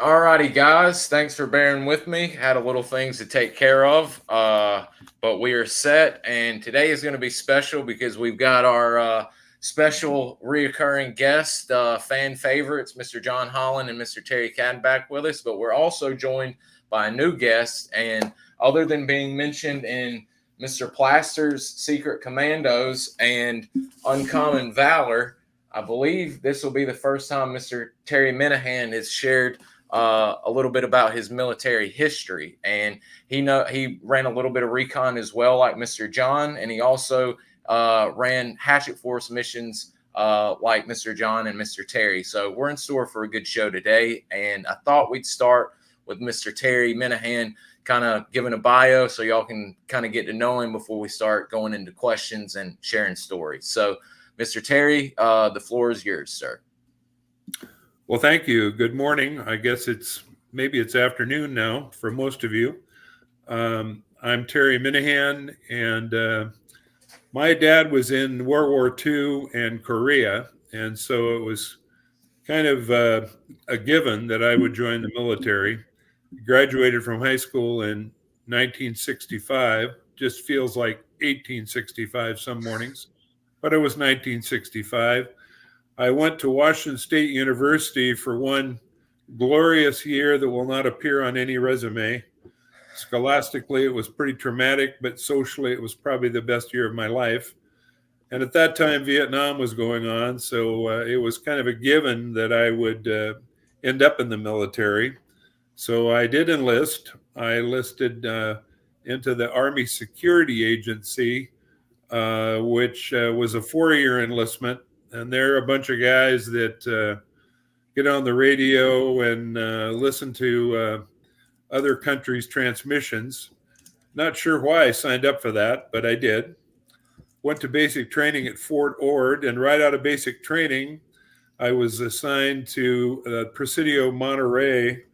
Alrighty, guys. Thanks for bearing with me. Had a little things to take care of, but we are set. And today is going to be special because we've got our special reoccurring guest, fan favorites, Mr. John Holland and Mr. Terry Cadenbach with us. But we're also joined by a new guest. And other than being mentioned in Mr. Plaster's Secret Commandos and Uncommon Valor, I believe this will be the first time Mr. Terry Minnihan has shared a little bit about his military history, and he ran a little bit of recon as well, like Mr. John, and he also ran Hatchet Force missions like Mr. John and Mr. Terry. So we're in store for a good show today, and I thought we'd start with Mr. Terry Minnihan, kind of giving a bio so y'all can kind of get to know him before we start going into questions and sharing stories. So, Mr. Terry, the floor is yours, sir. Well, thank you. Good morning. I guess maybe it's afternoon now for most of you. I'm Terry Minihan, and my dad was in World War II and Korea, and so it was kind of a given that I would join the military. Graduated from high school in 1965. Just feels like 1865 some mornings, but it was 1965. I went to Washington State University for one glorious year that will not appear on any resume. Scholastically, it was pretty traumatic, but socially, it was probably the best year of my life. And at that time, Vietnam was going on, so it was kind of a given that I would end up in the military. So I did enlist. I enlisted into the Army Security Agency, which was a 4-year enlistment. And they're a bunch of guys that get on the radio and listen to other countries' transmissions. Not sure why I signed up for that, but I did. Went to basic training at Fort Ord, and right out of basic training, I was assigned to Presidio Monterey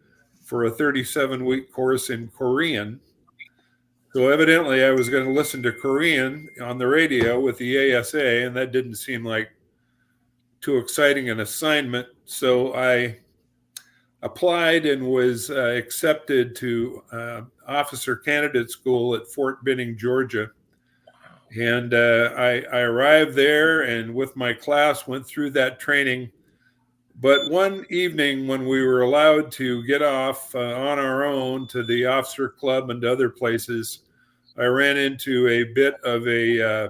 for a 37-week course in Korean. So evidently I was going to listen to Korean on the radio with the ASA, and that didn't seem like too exciting an assignment. So I applied and was accepted to officer candidate school at Fort Benning, Georgia. And I arrived there and with my class went through that training. But one evening when we were allowed to get off on our own to the officer club and to other places, I ran into a bit of a,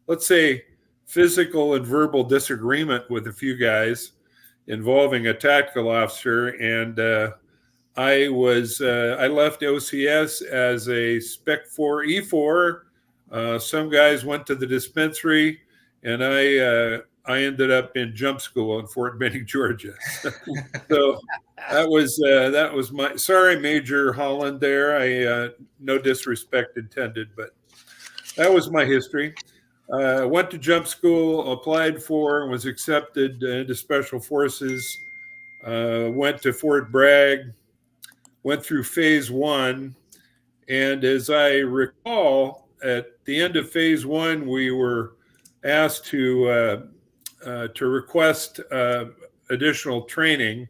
let's say, physical and verbal disagreement with a few guys involving a tactical officer. And I left OCS as a Spec 4 E4. Some guys went to the dispensary, and I ended up in jump school in Fort Benning, Georgia. So that was my, sorry, Major Holland there. I no disrespect intended, but that was my history. Went to jump school, applied for, and was accepted into Special Forces. Went to Fort Bragg, went through Phase 1. And as I recall, at the end of Phase 1, we were asked to request additional training,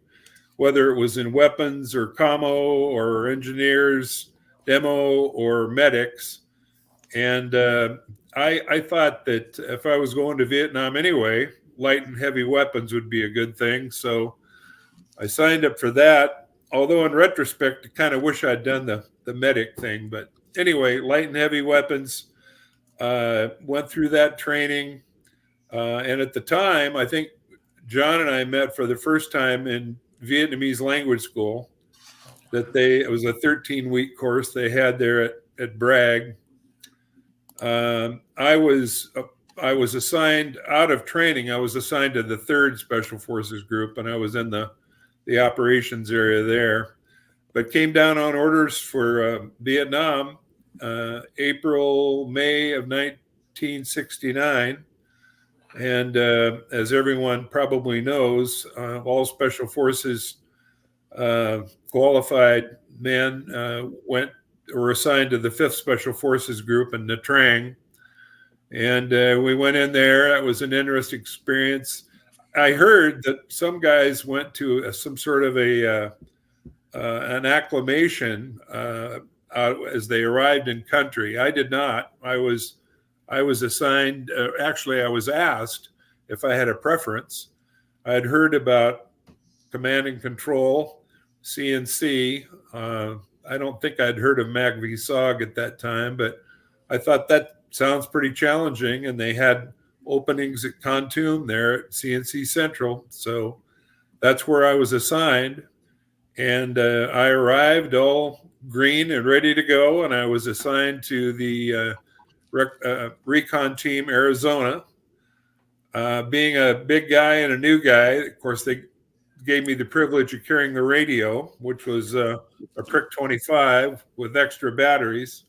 whether it was in weapons or commo or engineers, demo or medics. And I thought that if I was going to Vietnam anyway, light and heavy weapons would be a good thing. So I signed up for that. Although in retrospect, I kind of wish I'd done the medic thing. But anyway, light and heavy weapons, went through that training. And at the time, I think John and I met for the first time in Vietnamese language school. It was a 13-week course they had there at Bragg. I was assigned out of training. I was assigned to the 3rd Special Forces Group, and I was in the operations area there. But came down on orders for Vietnam, May of 1969. And as everyone probably knows, all Special Forces qualified men were assigned to the 5th Special Forces Group in Nha Trang. And we went in there. That was an interesting experience. I heard that some guys went to some sort of a an acclamation as they arrived in country. I did not. I was assigned. Actually, I was asked if I had a preference. I had heard about command and control, CNC. I don't think I'd heard of MACV-SOG at that time, but I thought that sounds pretty challenging. And they had openings at Khartoum there at CNC Central. So that's where I was assigned. And I arrived all green and ready to go. And I was assigned to the Recon team, Arizona. Being a big guy and a new guy, of course, they gave me the privilege of carrying the radio, which was a Prick 25 with extra batteries.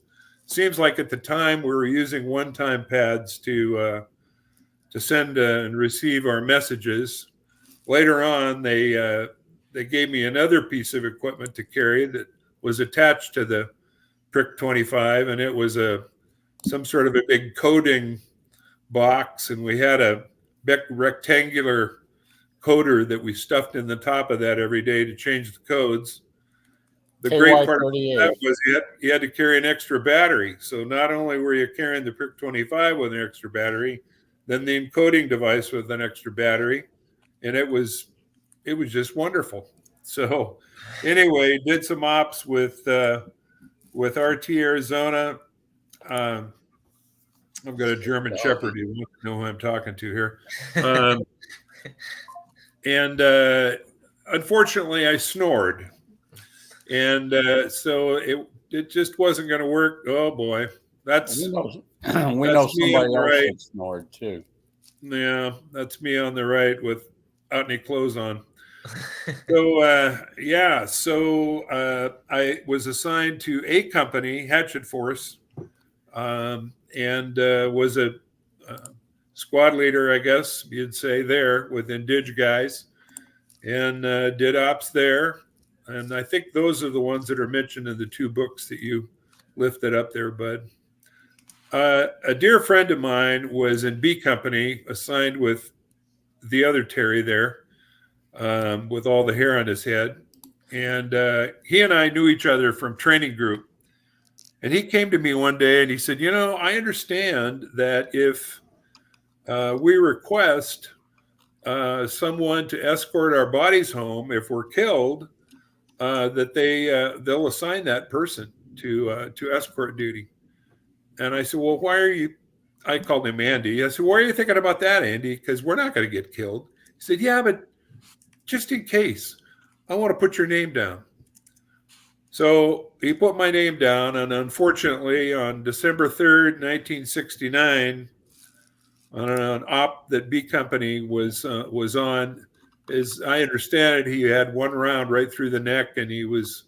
Seems like at the time we were using one-time pads to send and receive our messages. Later on, they gave me another piece of equipment to carry that was attached to the Prick 25, and it was some sort of a big coding box, and we had a big rectangular coder that we stuffed in the top of that every day to change the codes. The great part of that was you had to carry an extra battery. So not only were you carrying the Prick 25 with an extra battery, then the encoding device with an extra battery, and it was just wonderful. So anyway, did some ops with RT Arizona. I've got a German Shepherd. You know who I'm talking to here. And unfortunately, I snored. And so it just wasn't going to work. Oh, boy. We know somebody else that snored, too. Yeah, that's me on the right without any clothes on. So, I was assigned to a company, Hatchet Force, and was a squad leader, I guess you'd say, there with Indig guys, and did ops there. And I think those are the ones that are mentioned in the two books that you lifted up there, Bud. A dear friend of mine was in B Company, assigned with the other Terry there, with all the hair on his head. And he and I knew each other from training group. And he came to me one day and he said, I understand that if we request someone to escort our bodies home if we're killed, that they'll assign that person to escort duty. And I said, well, why are you? I called him Andy. I said, why are you thinking about that, Andy? Because we're not going to get killed. He said, yeah, but just in case, I want to put your name down. So he put my name down, and unfortunately, on December 3rd, 1969, on an op that B Company was on, as I understand it, he had one round right through the neck, and he was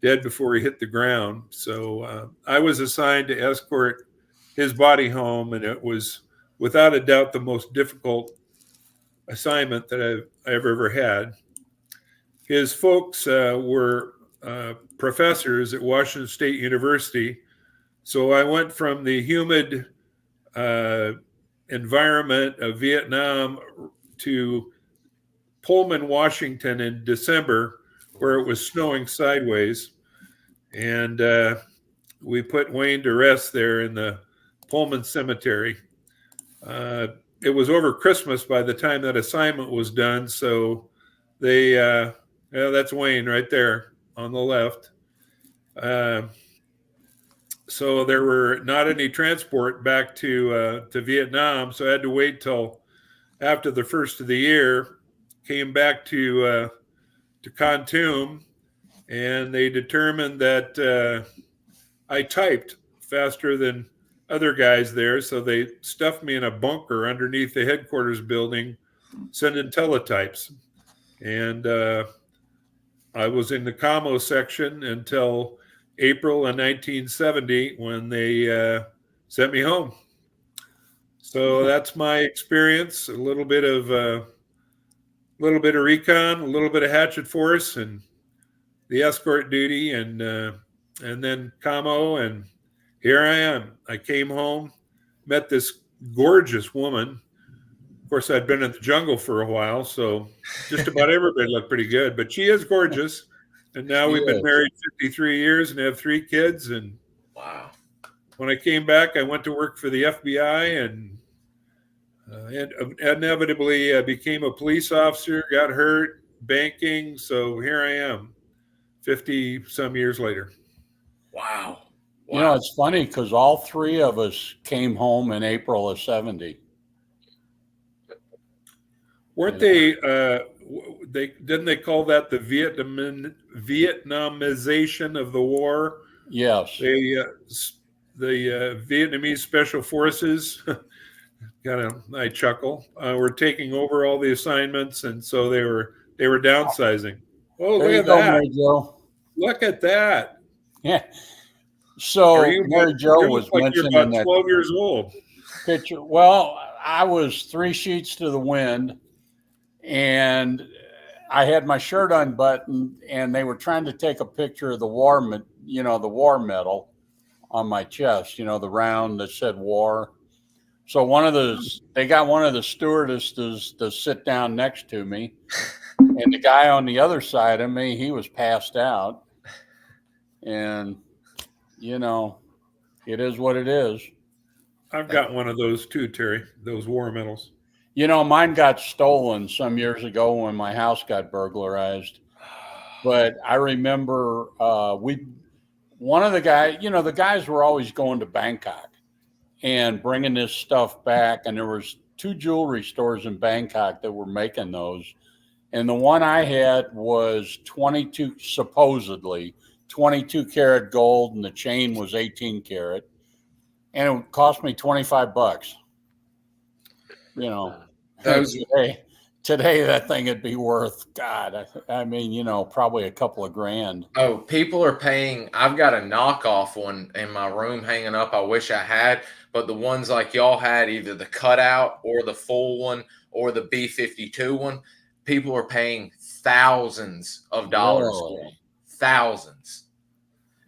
dead before he hit the ground. So I was assigned to escort his body home, and it was without a doubt the most difficult assignment that I've ever had. His folks were professors at Washington State University. So I went from the humid environment of Vietnam to Pullman, Washington in December, where it was snowing sideways. And we put Wayne to rest there in the Pullman Cemetery. It was over Christmas by the time that assignment was done. So they, that's Wayne right there on the left. So there were not any transport back to Vietnam. So I had to wait till after the first of the year, came back to Khartoum, and they determined that I typed faster than other guys there. So they stuffed me in a bunker underneath the headquarters building, sending teletypes. And I was in the commo section until April of 1970 when they sent me home. So that's my experience, a little bit of recon, a little bit of Hatchet Force, and the escort duty, and then commo, and here I am. I came home, met this gorgeous woman. Of course, I'd been in the jungle for a while, so just about everybody looked pretty good, but she is gorgeous. And now we've been married 53 years and have 3 kids. And wow. When I came back, I went to work for the FBI and inevitably became a police officer, got hurt, banking. So here I am, 50 some years later. Wow. You know, it's funny because all 3 of us came home in April of 70. Weren't they didn't they call that the Vietnamization of the war? Yes. The Vietnamese Special Forces, I chuckle, were taking over all the assignments, and so they were downsizing. Oh, there look at go, that! Mary Jo. Look at that! Yeah. So Mary Jo was like mentioning you're about that 12 years old. picture. Well, I was 3 sheets to the wind, and I had my shirt unbuttoned, and they were trying to take a picture of the war, the war medal on my chest, the round that said war. So they got one of the stewardesses to sit down next to me, and the guy on the other side of me, he was passed out. And, it is what it is. I've got one of those too, Terry, those war medals. Mine got stolen some years ago when my house got burglarized. But I remember one of the guys, the guys were always going to Bangkok and bringing this stuff back. And there was 2 jewelry stores in Bangkok that were making those. And the one I had was supposedly 22 karat gold, and the chain was 18 karat. And it cost me $25. Today that thing would be worth, God, probably a couple of grand. Oh, people are paying. I've got a knockoff one in my room hanging up. I wish I had, but the ones like y'all had, either the cutout or the full one or the B-52 one, people are paying thousands of dollars for them. Thousands.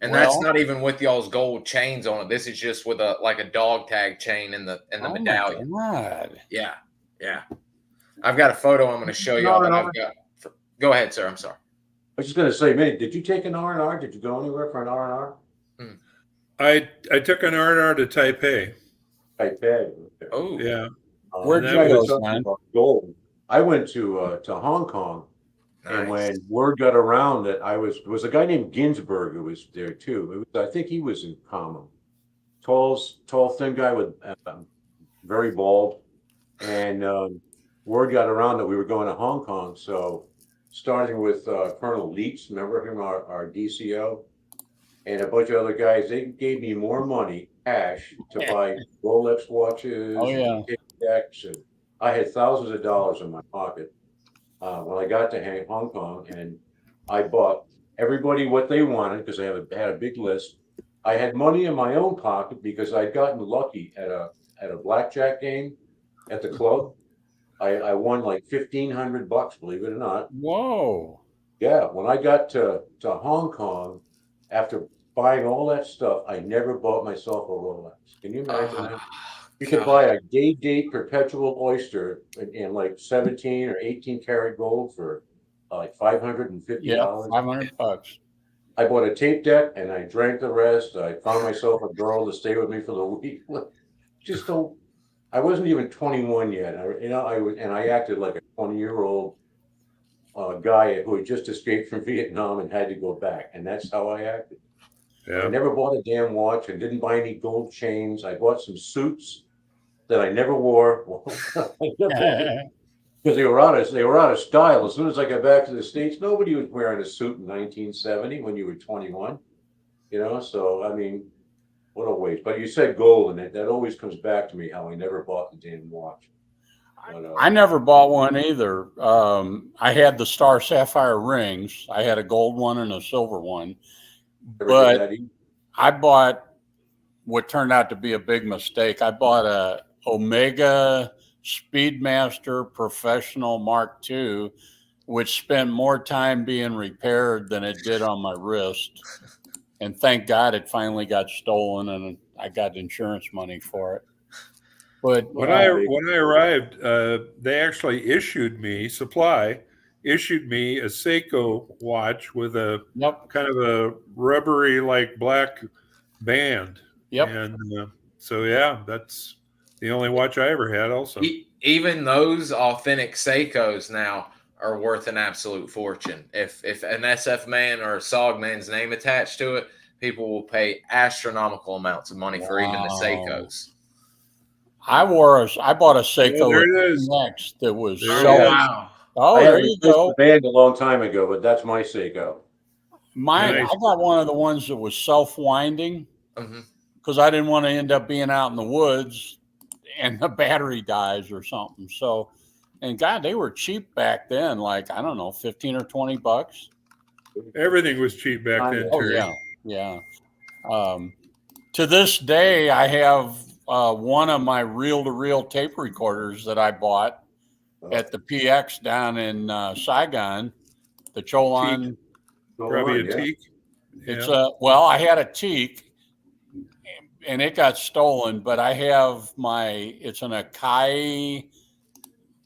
And that's not even with y'all's gold chains on it. This is just with a dog tag chain in the medallion. My God. Yeah. Yeah. I've got a photo I'm going to show y'all that I've got. Go ahead, sir. I'm sorry. I was just going to say, man, did you take an R&R? Did you go anywhere for an R&R? I took an R&R to Taipei. Taipei. Oh. Yeah. Where'd you go, man? Gold. I went to Hong Kong. Nice. And when word got around that there was a guy named Ginsberg who was there too. I think he was in common. Tall, thin guy with very bald. And word got around that we were going to Hong Kong. So starting with Colonel Leitz, remember him, our DCO, and a bunch of other guys, they gave me more money, cash, to buy Rolex watches, decks, and I had thousands of dollars in my pocket. When I got to Hong Kong, and I bought everybody what they wanted because I had a big list. I had money in my own pocket because I'd gotten lucky at a blackjack game at the club. I won like $1,500, believe it or not. Whoa! Yeah, when I got to Hong Kong, after buying all that stuff, I never bought myself a Rolex. Can you imagine that? You could buy a day-date perpetual oyster in like 17 or 18 karat gold for like $550. Yeah, $500. I bought a tape deck and I drank the rest. I found myself a girl to stay with me for the week. Just don't. I wasn't even 21 yet. I acted like a 20-year-old guy who had just escaped from Vietnam and had to go back, and that's how I acted. Yeah. I never bought a damn watch and didn't buy any gold chains. I bought some suits that I never wore because they were out of style. As soon as I got back to the States, nobody was wearing a suit in 1970 when you were 21. So I mean, what a waste. But you said gold, and that always comes back to me how I never bought the damn watch. But, I never bought one either. I had the star sapphire rings. I had a gold one and a silver one. But I bought what turned out to be a big mistake. I bought a Omega Speedmaster Professional Mark II, which spent more time being repaired than it did on my wrist. And thank God it finally got stolen, and I got insurance money for it. But when I arrived, they actually issued me supply issued me a Seiko watch with a Yep. kind of a rubbery, like black band. Yep. And so, yeah, that's the only watch I ever had also. Even those authentic Seikos now are worth an absolute fortune. If an SF man or a SOG man's name attached to it, people will pay astronomical amounts of money for even the Seikos. I bought a Seiko there it is. next that was There it so. is. Wow. Oh, I there had you replaced go. the band a long time ago, but that's my Seiko. Mine, Nice. I got one of the ones that was self-winding Mhm. because I didn't want to end up being out in the woods and the battery dies or something. So, and God, they were cheap back then, like, I don't know, 15 or 20 bucks. Everything was cheap back then, Oh, Terry. yeah. To this day, I have one of my reel-to-reel tape recorders that I bought at the PX down in Saigon, the Cholon. Probably a Yeah. teak. It's Yeah. well, I had a teak and it got stolen, but I have it's an Akai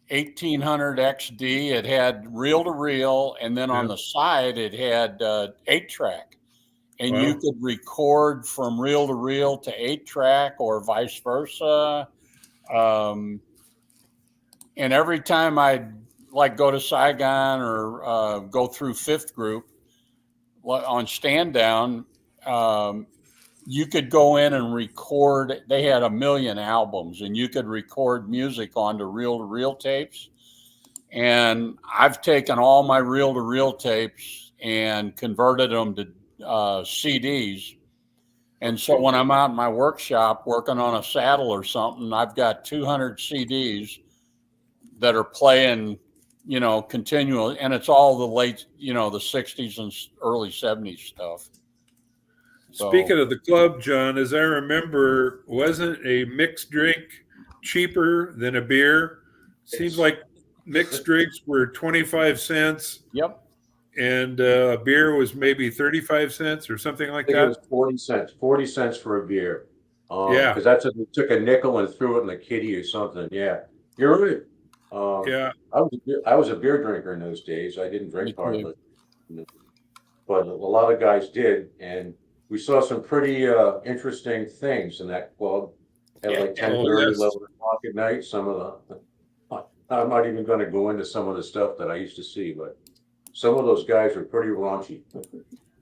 1800 XD. It had reel to reel, and then on the side it had 8-track, and you could record from reel to reel to 8-track or vice versa. And every time I'd like go to Saigon or go through Fifth Group on stand down, you could go in and record. They had 1 million albums, and you could record music onto reel-to-reel tapes. And I've taken all my reel-to-reel tapes and converted them to CDs. And so when I'm out in my workshop working on a saddle or something, I've got 200 CDs that are playing, continually, and it's all the late, the 60s and early 70s stuff. Speaking of the club, John, as I remember, wasn't a mixed drink cheaper than a beer? Seems like mixed drinks were 25 cents. Yep. And a beer was maybe 35 cents or something like that. It was 40 cents. 40 cents for a beer. Yeah. Because they took a nickel and threw it in the kitty or something. Yeah. You're right. Yeah. I was a beer drinker in those days. I didn't drink hardly, but a lot of guys did, and we saw some pretty interesting things in that club at like 10:30, 11 o'clock at night. Some of I'm not even going to go into some of the stuff that I used to see, but some of those guys were pretty raunchy.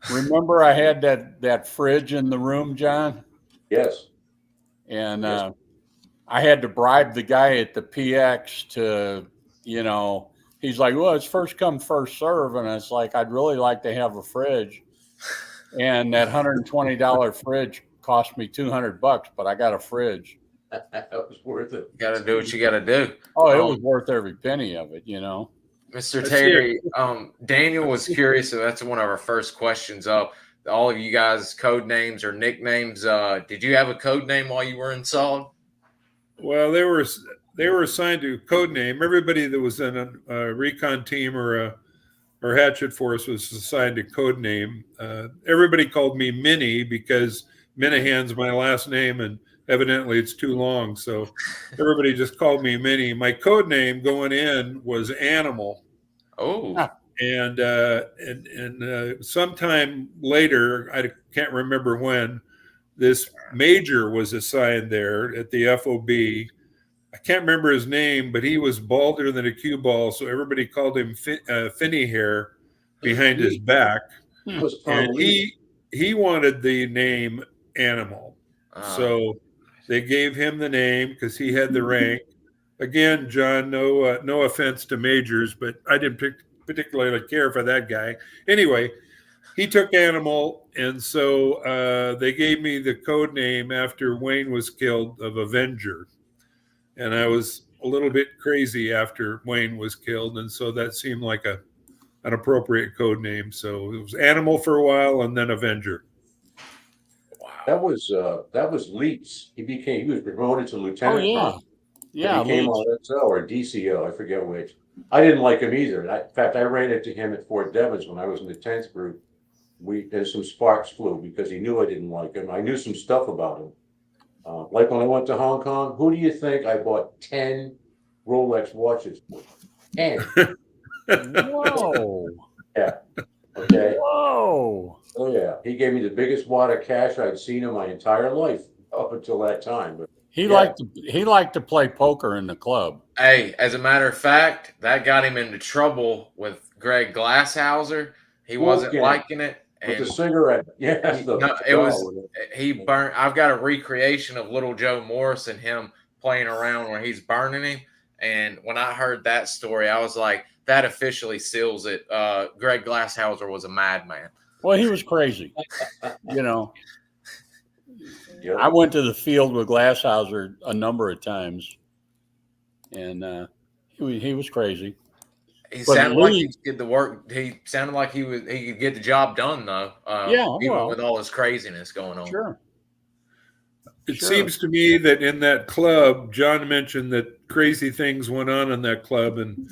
Remember, I had that fridge in the room, John? Yes. And I had to bribe the guy at the PX to, he's like, well, it's first come, first serve. And it's like, I'd really like to have a fridge. And that $120 fridge cost me $200, but I got a fridge. That was worth it. Got to do what you got to do. Oh, it was worth every penny of it, Mr. Terry, Daniel was curious. So that's one of our first questions up. All of you guys' code names or nicknames. Did you have a code name while you were in SOG? Well, they were assigned to a code name. Everybody that was in a Recon team or Hatchet force was assigned a code name. Everybody called me Minnie because Minihan's my last name, and evidently it's too long. So everybody just called me Minnie. My code name going in was Animal. Oh. And sometime later, I can't remember when, this major was assigned there at the FOB. I can't remember his name, but he was balder than a cue ball, so everybody called him Finny Hair behind his back. And he wanted the name Animal. So they gave him the name because he had the rank. Again, John, no offense to majors, but I didn't particularly care for that guy. Anyway, he took Animal, and so they gave me the code name after Wayne was killed of Avenger. And I was a little bit crazy after Wayne was killed, and so that seemed like an appropriate code name. So it was Animal for a while, and then Avenger. Wow. That was Leeds. He was promoted to lieutenant. Oh, yeah. He became RSO or DCO, I forget which. I didn't like him either. In fact, I ran into him at Fort Devens when I was in the 10th group. There's some sparks flew because he knew I didn't like him. I knew some stuff about him. Like when I went to Hong Kong, who do you think I bought 10 Rolex watches for? 10. Whoa. Yeah. Okay. Whoa. Oh yeah. He gave me the biggest wad of cash I'd seen in my entire life up until that time. But He yeah. liked to play poker in the club. Hey, as a matter of fact, that got him into trouble with Greg Glasshauser. He wasn't Wolfgang liking it, with the and cigarette. Yeah. no, it was he burned. I've got a recreation of Little Joe Morris and him playing around where he's burning him. And when I heard that story, I was like, that officially seals it. Greg Glasshauser was a madman. Well, he was crazy. You know, Yep. I went to the field with Glasshauser a number of times, and he was crazy. He But sounded like Lee- he could get the work. He sounded like he could get the job done though. Yeah, even well. with all this craziness going on. Sure. It Sure. seems to me that in that club, John mentioned that crazy things went on in that club, and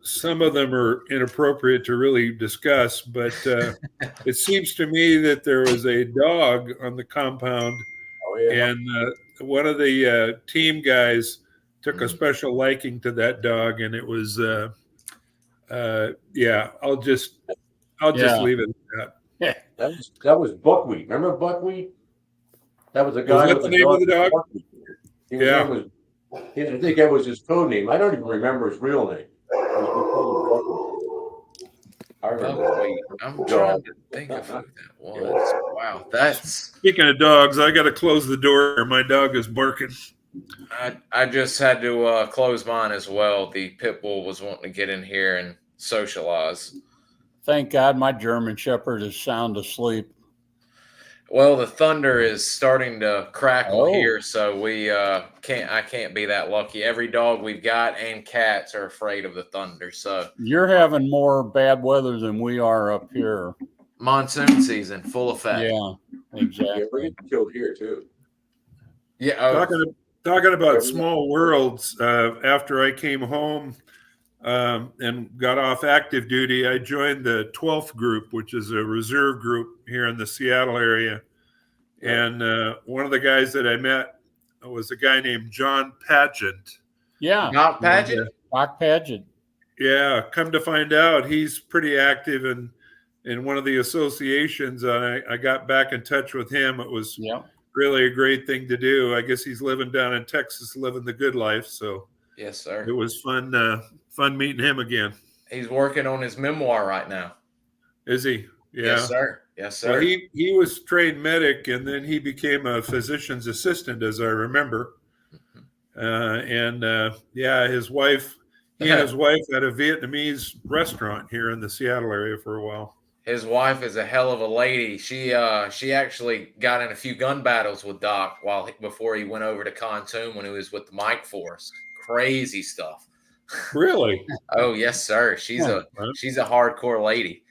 some of them are inappropriate to really discuss. But it seems to me that there was a dog on the compound, Oh yeah. and one of the team guys took a special liking to that dog, and it was yeah. I'll just leave it at that. That was Buckwheat. Remember Buckwheat? That was a Was guy that with the name of the dog? His Yeah. name was, I think that was his code name. I don't even remember his real name. I remember. Buckwheat. I'm trying to think of who that was. Wow, that's. Speaking of dogs, I got to close the door. My dog is barking. I just had to close mine as well. The pit bull was wanting to get in here and socialize. Thank God my German Shepherd is sound asleep. Well, the thunder is starting to crackle Oh. here, so we can't. I can't be that lucky. Every dog we've got and cats are afraid of the thunder. So You're having more bad weather than we are up here. monsoon season, full effect. Yeah, Yeah, we're exactly. getting killed here too. Yeah. Oh, Talking about small worlds, after I came home and got off active duty, I joined the 12th group, which is a reserve group here in the Seattle area. And one of the guys that I met was a guy named John Pageant. Yeah, Doc Pageant. Doc Pageant. Yeah, come to find out, he's pretty active in one of the associations. I got back in touch with him. It was really a great thing to do. I guess he's living down in Texas, living the good life. So Yes, sir. it was fun meeting him again. He's working on his memoir right now. Is he? Yeah. Yes, sir. Yes, sir. Well, he was trained medic, and then he became a physician's assistant, as I remember. Yeah, his wife, he and his wife had a Vietnamese restaurant here in the Seattle area for a while. His wife is a hell of a lady. She actually got in a few gun battles with Doc before he went over to Khartoum when he was with the Mike Force. Crazy stuff. Really? Oh yes, sir. She's a hardcore lady.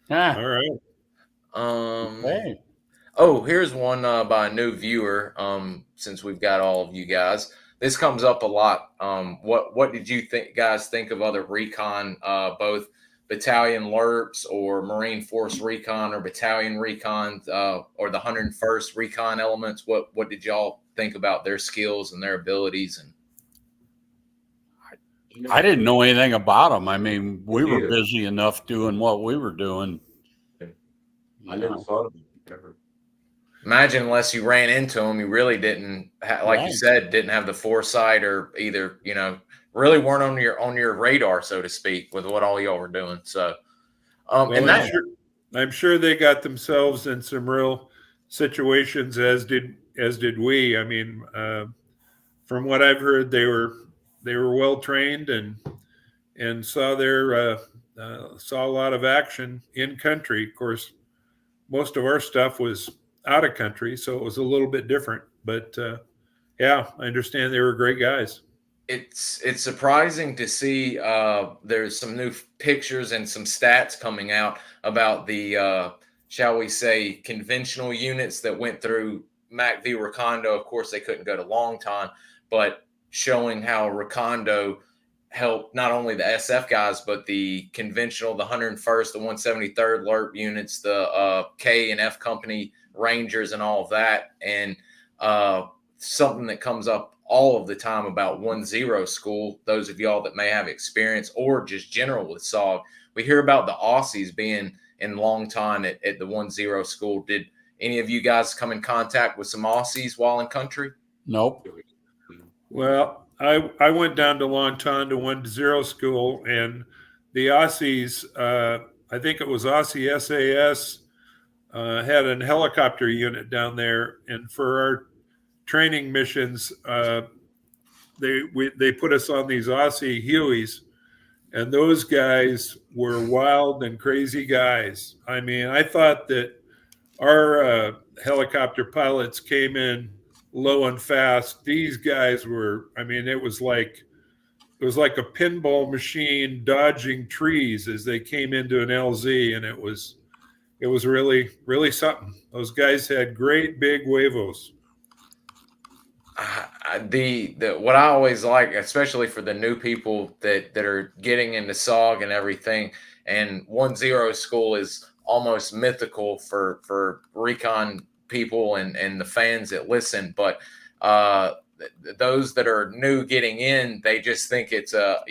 All right. Hey. Oh, here's one by a new viewer. Since we've got all of you guys, this comes up a lot. What did you guys think of other recon, both battalion LRPs or Marine Force recon or battalion recon, or the 101st recon elements? What did y'all think about their skills and their abilities? And I didn't know anything about them. I mean, we were Neither. busy enough doing what we were doing. I never thought of it. Never. imagine unless you ran into them, you really didn't, like you Right. said, didn't have the foresight or either, really weren't on your radar, so to speak, with what all y'all were doing. So, Well, and that I'm sure they got themselves in some real situations, as did we. I mean, from what I've heard, they were well trained and saw saw a lot of action in country. Of course, most of our stuff was out of country, so it was a little bit different. But yeah, I understand they were great guys. it's surprising to see there's some new pictures and some stats coming out about the shall we say conventional units that went through MACV Recondo. Of course, they couldn't go to Long Time, but showing how Recondo helped not only the SF guys, but the conventional, the 101st, the 173rd LRP units, the K and F Company Rangers and all of that. And something that comes up all of the time about 1-0 school. Those of y'all that may have experience or just general with SOG, we hear about the Aussies being in long time at the 1-0 school. Did any of you guys come in contact with some Aussies while in country? Nope. Well, I went down to Longtan to 1-0 school, and the Aussies, I think it was Aussie SAS, had a helicopter unit down there, and for our training missions, they put us on these Aussie Hueys, and those guys were wild and crazy guys. I mean, I thought that our helicopter pilots came in low and fast. These guys were, I mean, it was like a pinball machine dodging trees as they came into an LZ, and it was really, really something. Those guys had great big huevos. What I always like, especially for the new people that are getting into SOG and everything, and 1-0 school is almost mythical for Recon people and the fans that listen. But those that are new getting in, they just think it's a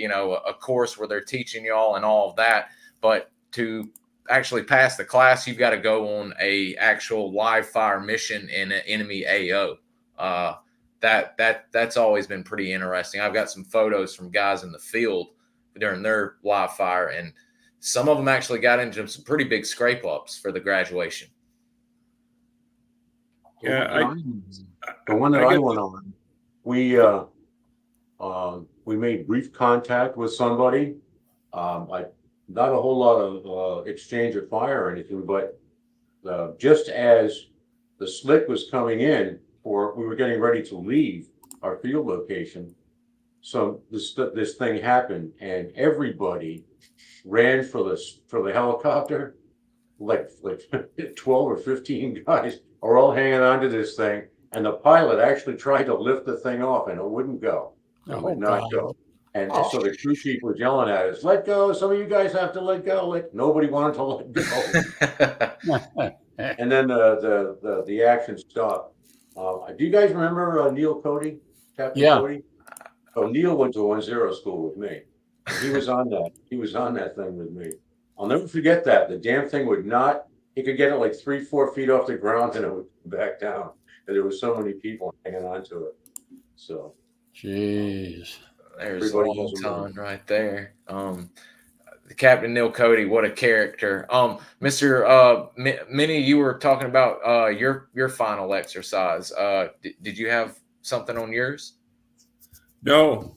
course where they're teaching y'all and all of that. But to actually pass the class, you've got to go on a actual live fire mission in an enemy AO. That's always been pretty interesting. I've got some photos from guys in the field during their live fire, and some of them actually got into some pretty big scrape ups for the graduation. Yeah, the one that I went on, we made brief contact with somebody. Not a whole lot of exchange of fire or anything, but just as the slick was coming in, or we were getting ready to leave our field location, so this thing happened, and everybody ran for the helicopter. Like 12 or 15 guys are all hanging on to this thing, and the pilot actually tried to lift the thing off, and it wouldn't go. It would not go. And so the crew chief was yelling at us, "Let go! Some of you guys have to let go." Nobody wanted to let go. And then the action stopped. Do you guys remember Neil Cody, Captain Cody? Oh, Neil went to 1-0 school with me. He was on that. He was on that thing with me. I'll never forget that. The damn thing would not. He could get it like 3-4 feet off the ground, and it would back down. And there was so many people hanging on to it. So, jeez, there's a long time right there. Captain Neil Cody, what a character. Mr. Minnie, you were talking about your final exercise. Did you have something on yours? No,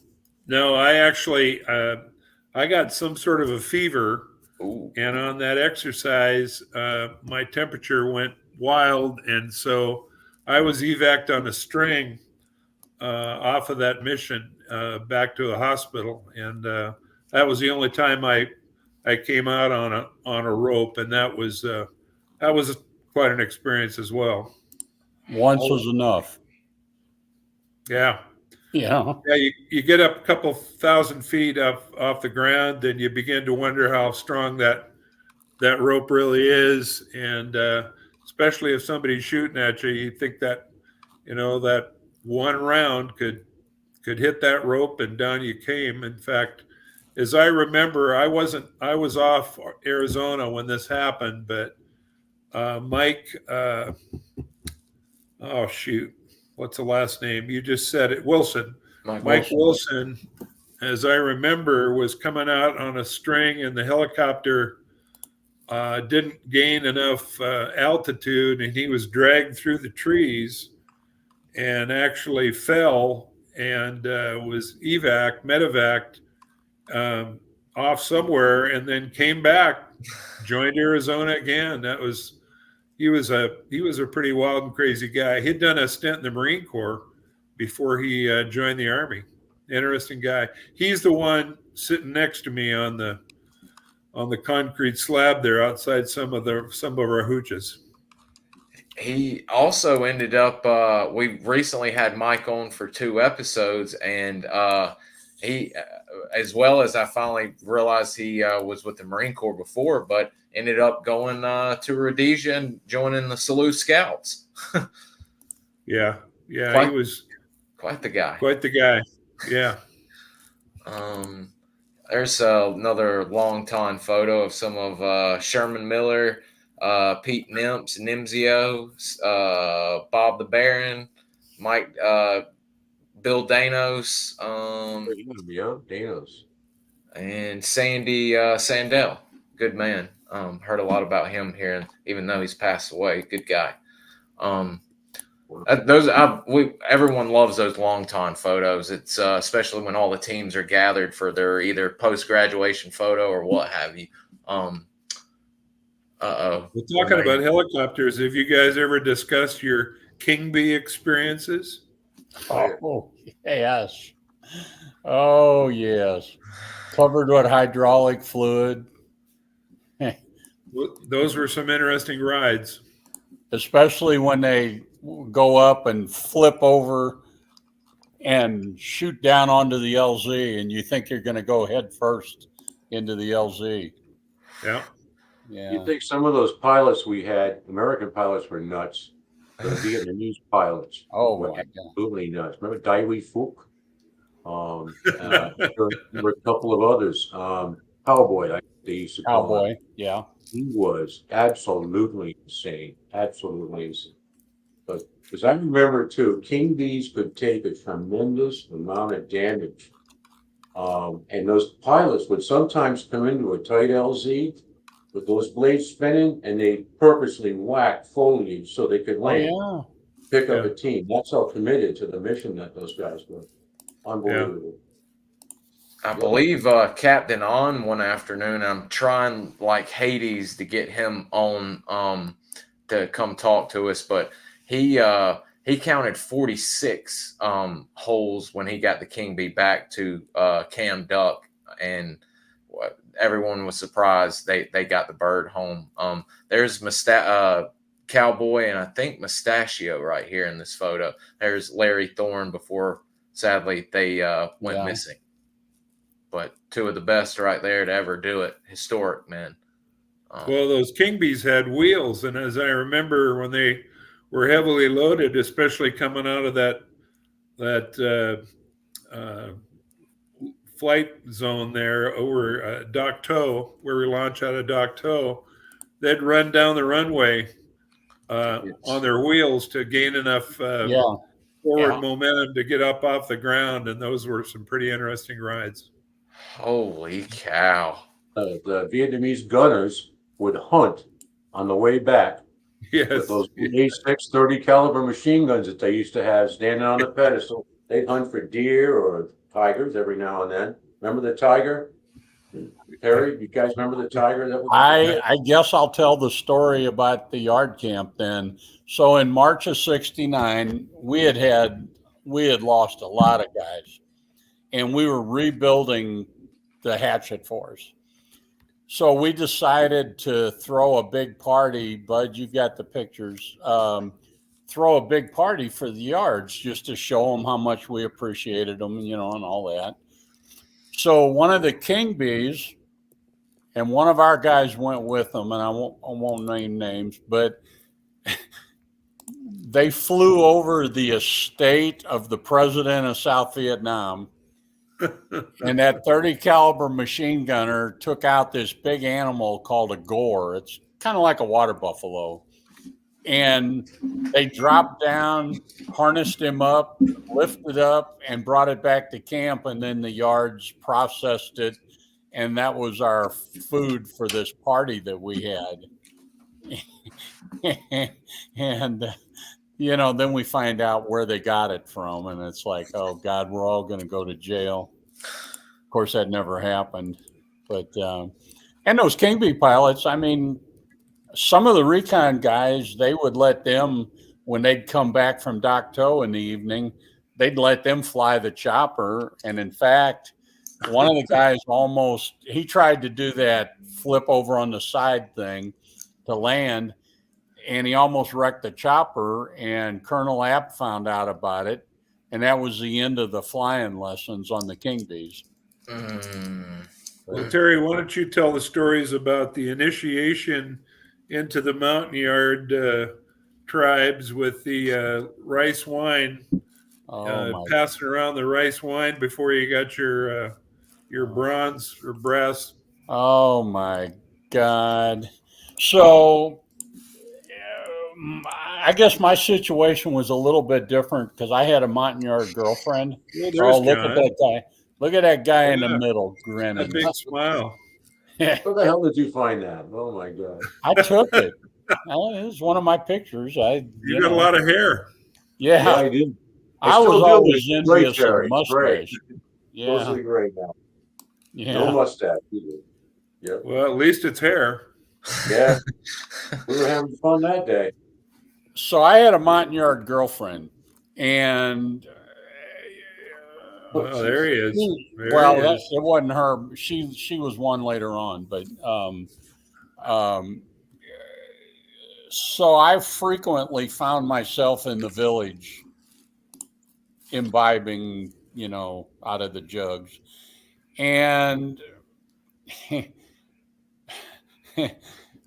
I actually I got some sort of a fever. Ooh. And on that exercise, my temperature went wild, and so I was evac'd on a string off of that mission back to the hospital, and that was the only time I came out on a rope, and that was quite an experience as well. Once was enough. Yeah. Yeah. Yeah, you get up a couple thousand feet off the ground, and you begin to wonder how strong that rope really is, and especially if somebody's shooting at you, you think that that one round could hit that rope and down you came. In fact, as I remember, I was off Arizona when this happened, but Mike, oh shoot, what's the last name? You just said it, Wilson. Mike Wilson, as I remember, was coming out on a string, and the helicopter didn't gain enough altitude, and he was dragged through the trees and actually fell and was medevaced off somewhere, and then came back, joined Arizona again. He was a pretty wild and crazy guy. He'd done a stint in the Marine Corps before he joined the Army. Interesting guy. He's the one sitting next to me on the concrete slab there outside some of our hooches. He also ended up. We recently had Mike on for 2 episodes, and he, as well as I finally realized he was with the Marine Corps before, but ended up going to Rhodesia and joining the Salute Scouts. Yeah, he was Quite the guy. Quite the guy. Yeah. There's another long time photo of some of Sherman Miller, Pete Nimzio, Bob the Baron, Mike, Bill Danos, Yeah, Danos. and Sandy Sandell. Good man. Heard a lot about him here, even though he's passed away. Good guy. Everyone loves those long time photos. It's especially when all the teams are gathered for their either post graduation photo or what have you. We're talking about helicopters. Have you guys ever discussed your Kingbee experiences? Oh, yes. Oh, yes. Covered with hydraulic fluid. Those were some interesting rides. Especially when they go up and flip over and shoot down onto the LZ, and you think you're going to go head first into the LZ. Yeah. Yeah. You think some of those pilots we had, American pilots, were nuts. The Vietnamese pilots were absolutely nuts. Remember Dai Huy Phuc? There were a couple of others. Cowboy, they used to call Cowboy, him. yeah. He was absolutely insane. Absolutely insane. But because I remember too, Kingbees could take a tremendous amount of damage. And those pilots would sometimes come into a tight LZ with those blades spinning, and they purposely whack foliage so they could land, pick up a team. That's how committed to the mission that those guys were. Unbelievable. I believe Captain On one afternoon, I'm trying like Hades to get him on to come talk to us, but he counted 46 holes when he got the Kingbee back to Cam Duck, and everyone was surprised they got the bird home. There's Cowboy and I think Mustachio right here in this photo. There's Larry Thorne before sadly they went missing. But two of the best right there to ever do it. Historic, man. Well, those Kingbees had wheels, and as I remember when they were heavily loaded, especially coming out of that flight zone there over Dak To, where we launch out of Dak To, they'd run down the runway on their wheels to gain enough forward momentum to get up off the ground, and those were some pretty interesting rides. Holy cow. The Vietnamese gunners would hunt on the way back with those A6 30 caliber machine guns that they used to have standing on the pedestal. They'd hunt for deer or tigers every now and then. Remember the tiger? Harry, you guys remember the tiger? I guess I'll tell the story about the yard camp then. So in March of '69, we had lost a lot of guys, and we were rebuilding the Hatchet force. So we decided to throw a big party. Bud, you've got the pictures. Throw a big party for the yards just to show them how much we appreciated them, and all that. So one of the Kingbees, and one of our guys went with them, and I won't name names, but they flew over the estate of the president of South Vietnam. And that 30 caliber machine gunner took out this big animal called a gore. It's kind of like a water buffalo. And they dropped down, harnessed him up, lifted up, and brought it back to camp. And then the yards processed it. And that was our food for this party that we had. And, then we find out where they got it from. And it's like, oh, God, we're all going to go to jail. Of course, that never happened. But, and those Kingbee pilots, I mean, some of the Recon guys, they would let them, when they'd come back from Dak To in the evening, they'd let them fly the chopper. And in fact, one of the guys he tried to do that flip over on the side thing to land, and he almost wrecked the chopper, and Colonel App found out about it. And that was the end of the flying lessons on the Kingbees. Well, Terry, why don't you tell the stories about the initiation into the Montagnard tribes with the rice wine passing around the rice wine before you got your bronze or brass. Oh my God. So I guess my situation was a little bit different because I had a Montagnard girlfriend. Well, there's Look John. at that guy. Look at that guy in the Yeah. middle A grinning. big smile. Where the hell did you find that? Oh my God. I took it. It was one of my pictures. You got a lot of hair. Yeah. Yeah, I did. I was still do. always It's great, envious of Jerry. It's great. mustache. Yeah. Mostly gray now. Yeah. No mustache either. Yep. Well, at least it's hair. Yeah. We were having fun that day. So I had a Montagnard girlfriend, and Oh, there he is. Well, it wasn't her. She was one later on, but so I frequently found myself in the village imbibing, out of the jugs, and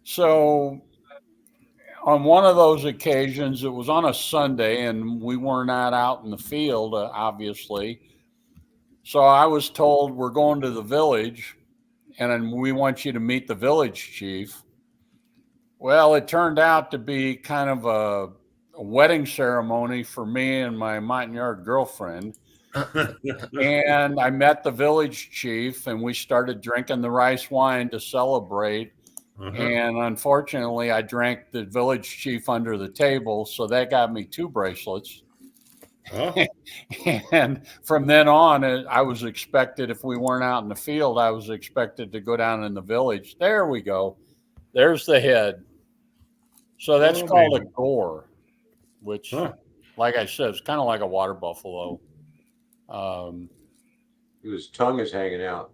so on one of those occasions, it was on a Sunday, and we were not out in the field, obviously. So I was told, we're going to the village, and we want you to meet the village chief. Well, it turned out to be kind of a wedding ceremony for me and my Montagnard girlfriend. And I met the village chief, and we started drinking the rice wine to celebrate. And unfortunately, I drank the village chief under the table, so that got me 2 bracelets. And from then on, I was expected, if we weren't out in the field, I was expected to go down in the village. There we go. There's the head. So that's called a gore, which, like I said, it's kind of like a water buffalo. His tongue is hanging out.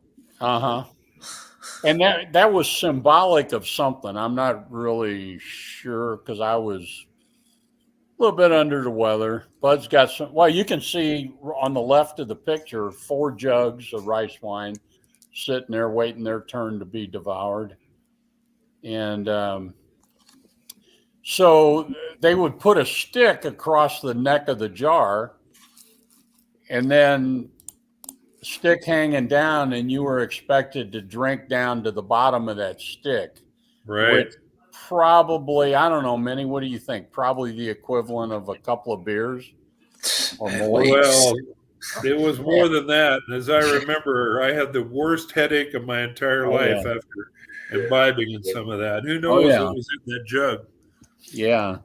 And that was symbolic of something. I'm not really sure because I was a little bit under the weather. Bud's got some. Well, you can see on the left of the picture 4 jugs of rice wine sitting there waiting their turn to be devoured. And so they would put a stick across the neck of the jar, and then stick hanging down, and you were expected to drink down to the bottom of that stick. Right. Which probably, I don't know, Minnie, what do you think? Probably the equivalent of a couple of beers or more. Well, it was more than that. As I remember, I had the worst headache of my entire life after imbibing in some of that. Who knows what was in that jug? Yeah.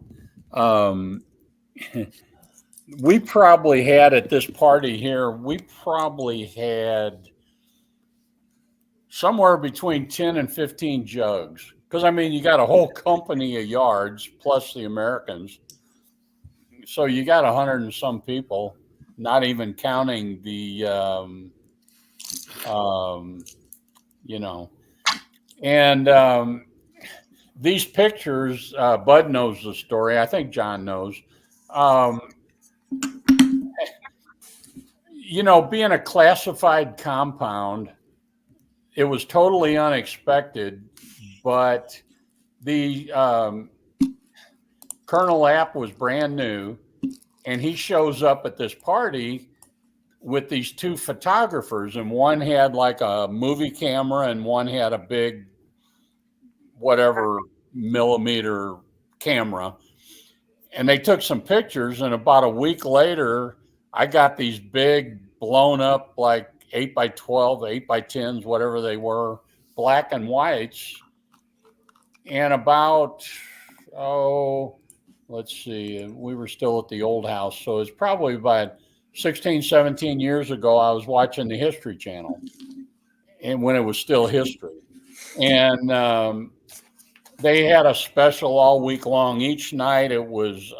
We probably had at this party here, we probably had somewhere between 10 and 15 jugs. Because, I mean, you got a whole company of yards plus the Americans. So you got 100 and some people, not even counting the, And these pictures, Bud knows the story. I think John knows. Being a classified compound, it was totally unexpected, but the Colonel App was brand new, and he shows up at this party with these 2 photographers, and one had like a movie camera and one had a big whatever millimeter camera. And they took some pictures, and about a week later, I got these big blown up like 8x12, 8x10s, whatever they were, black and whites. And about, let's see, we were still at the old house. So it's probably about 16, 17 years ago, I was watching the History Channel, and when it was still history. And they had a special all week long. Each night it was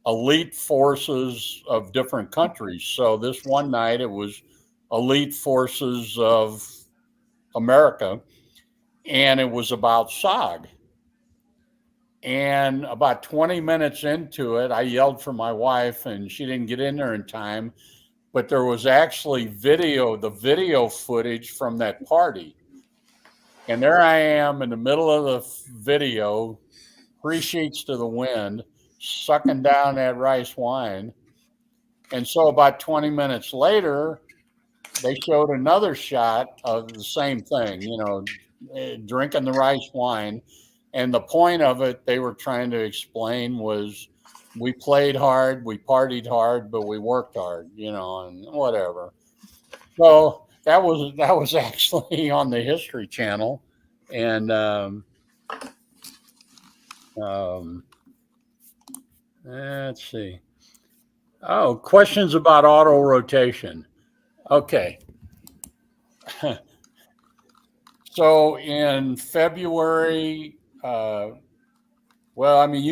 elite forces of different countries. So this one night it was elite forces of America, and it was about SOG. And about 20 minutes into it, I yelled for my wife, and she didn't get in there in time, but there was actually the video footage from that party. And there I am in the middle of the video, 3 sheets to the wind, sucking down that rice wine. And so about 20 minutes later, they showed another shot of the same thing, drinking the rice wine. And the point of it, they were trying to explain, was we played hard, we partied hard, but we worked hard, and whatever. So that was actually on the History Channel. And let's see. Oh, questions about auto rotation. Okay. So in February, you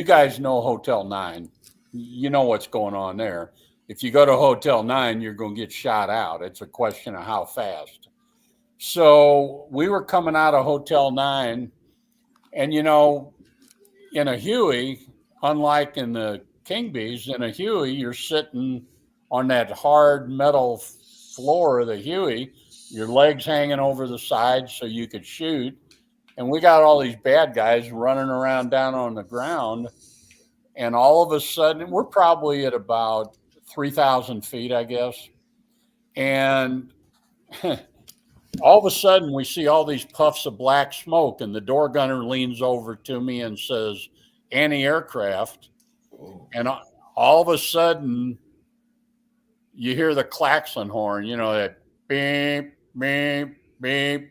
guys know Hotel 9. You know what's going on there. If you go to Hotel 9, you're going to get shot out. It's a question of how fast. So we were coming out of Hotel 9, and in a Huey, unlike in the Kingbees, in a Huey, you're sitting on that hard metal floor of the Huey, your legs hanging over the side so you could shoot. And we got all these bad guys running around down on the ground. And all of a sudden, we're probably at about 3,000 feet, I guess. And all of a sudden, we see all these puffs of black smoke, and the door gunner leans over to me and says, anti-aircraft. And all of a sudden, you hear the klaxon horn, that beep, beep, beep.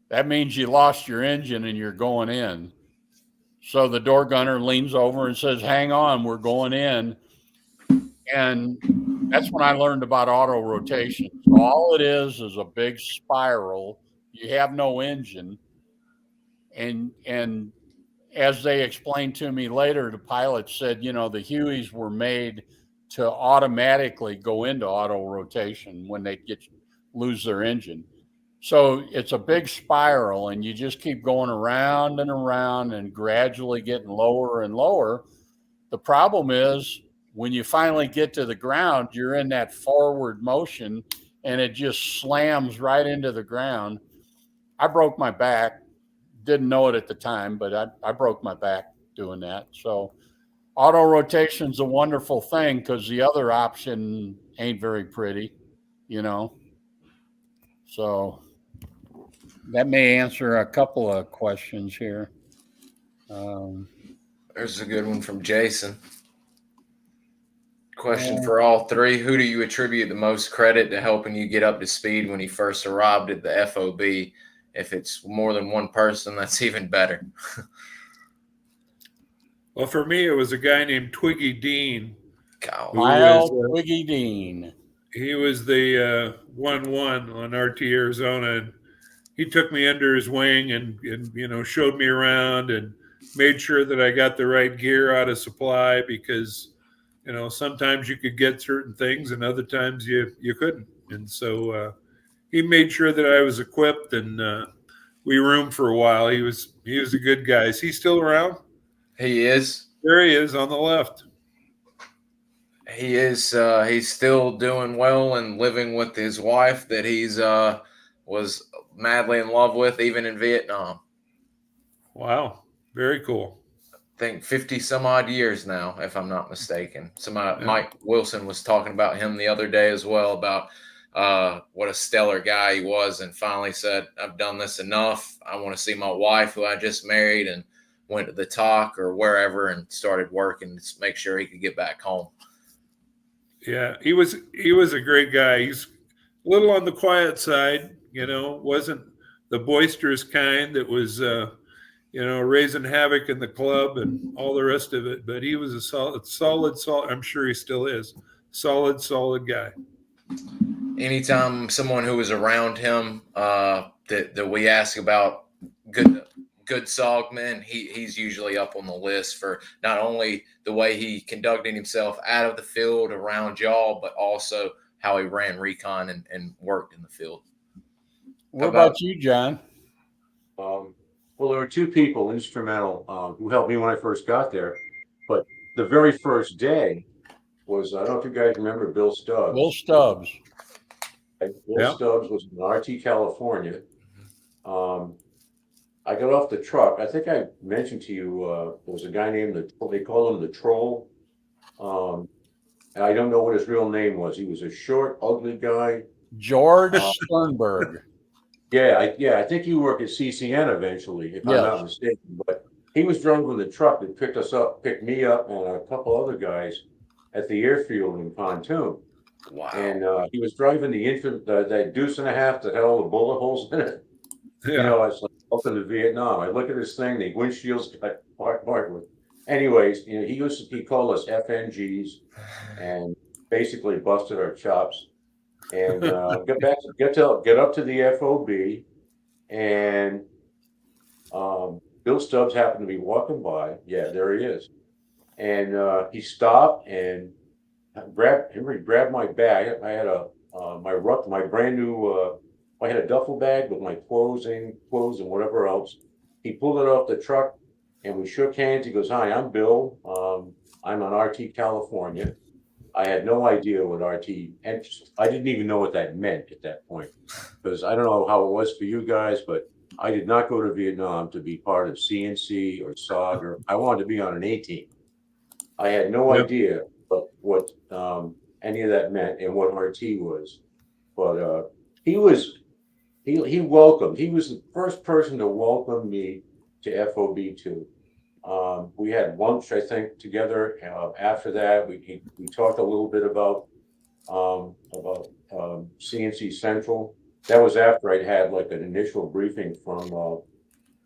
That means you lost your engine and you're going in. So the door gunner leans over and says, hang on, we're going in. And that's when I learned about auto rotation. So all it is a big spiral. You have no engine. And as they explained to me later, the pilot said, the Hueys were made to automatically go into auto rotation when they lose their engine. So it's a big spiral, and you just keep going around and around and gradually getting lower and lower. The problem is when you finally get to the ground, you're in that forward motion, and it just slams right into the ground. I broke my back. Didn't know it at the time, but I broke my back doing that. So auto rotation's a wonderful thing because the other option ain't very pretty, So that may answer a couple of questions here. There's a good one from Jason. Question for all three. Who do you attribute the most credit to helping you get up to speed when you first arrived at the FOB? If it's more than one person, that's even better. Well, for me, it was a guy named Twiggy Dean. Twiggy Dean. He was the 1-1 on RT Arizona, and he took me under his wing and showed me around and made sure that I got the right gear out of supply because sometimes you could get certain things and other times you couldn't. And so he made sure that I was equipped, and we roomed for a while. He was a good guy. Is he still around? He is. There he is on the left. He is. He's still doing well and living with his wife that he's was madly in love with, even in Vietnam. Wow. Very cool. I think 50 some odd years now, if I'm not mistaken. Mike Wilson was talking about him the other day as well, about what a stellar guy he was, and finally said, I've done this enough. I want to see my wife, who I just married, and went to the talk or wherever and started working to make sure he could get back home. Yeah, he was a great guy. He's a little on the quiet side, wasn't the boisterous kind that was, raising havoc in the club and all the rest of it. But he was a solid. I'm sure he still is. Solid guy. Anytime someone who was around him that we ask about good SOG men, he's usually up on the list for not only the way he conducted himself out of the field around y'all, but also how he ran recon and worked in the field. What about you, John? Well, there were two people instrumental who helped me when I first got there. But the very first day was, I don't know if you guys remember Bill Stubbs. Bill Stubbs. Bill Stubbs was in RT California. I got off the truck. I think I mentioned to you, there was a guy named they call him the Troll. I don't know what his real name was. He was a short, ugly guy. George Sternberg. Yeah, I think he worked at CCN eventually, if I'm not Yes. mistaken. But he was driving the truck that picked me up, and a couple other guys at the airfield in Pontoon. Wow. And he was driving the infant, that deuce and a half that had all the bullet holes in it. Yeah. You know, it's like welcome to Vietnam. I look at this thing, the windshields got marked with. Anyways, you know, he called us FNGs and basically busted our chops. And get up to the FOB, and Bill Stubbs happened to be walking by. Yeah, there he is. And he stopped and grabbed my bag. I had my brand new I had a duffel bag with my clothes and whatever else. He pulled it off the truck and we shook hands. He goes, "Hi, I'm Bill. I'm on RT California." I had no idea what RT, and I didn't even know what that meant at that point, because I don't know how it was for you guys, but I did not go to Vietnam to be part of CNC or SOG, or I wanted to be on an A team. I had no idea what any of that meant and what RT was, but he was he welcomed. He was the first person to welcome me to FOB2. We had lunch, I think, together. After that, we talked a little bit about CNC Central. That was after I'd had like an initial briefing from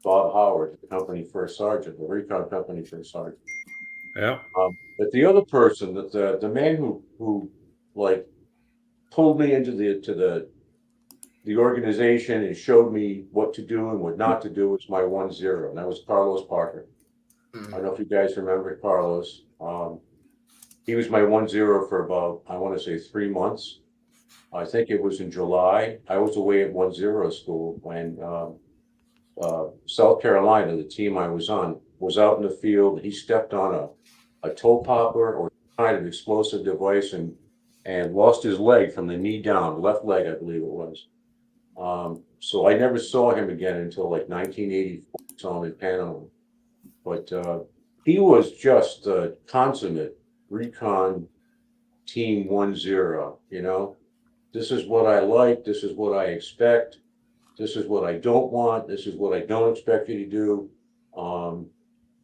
Bob Howard, the company first sergeant, the Recon company first sergeant. Yeah. But the other person, that the man who like pulled me into the organization and showed me what to do and what not to do, was my 1-0, and that was Carlos Parker. I don't know if you guys remember Carlos. He was my 1-0 for about, I want to say, 3 months. I think it was in July. I was away at 1-0 school when South Carolina, the team I was on, was out in the field. He stepped on a toe popper or kind of explosive device and lost his leg from the knee down, left leg, I believe it was. So I never saw him again until like 1984. Saw him in Panama. But he was just a consummate Recon Team 1-0. You know, this is what I like. This is what I expect. This is what I don't want. This is what I don't expect you to do.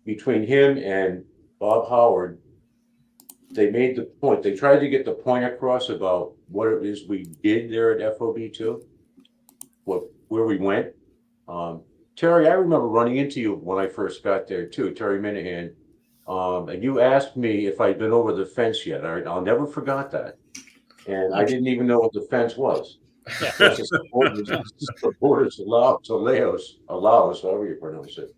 Between him and Bob Howard, they made the point. They tried to get the point across about what it is we did there at FOB2, where we went. Terry, I remember running into you when I first got there too, Terry Minihan. And you asked me if I'd been over the fence yet. I'll never forgot that. And I didn't even know what the fence was. It's just the borders Laos, however you pronounce it.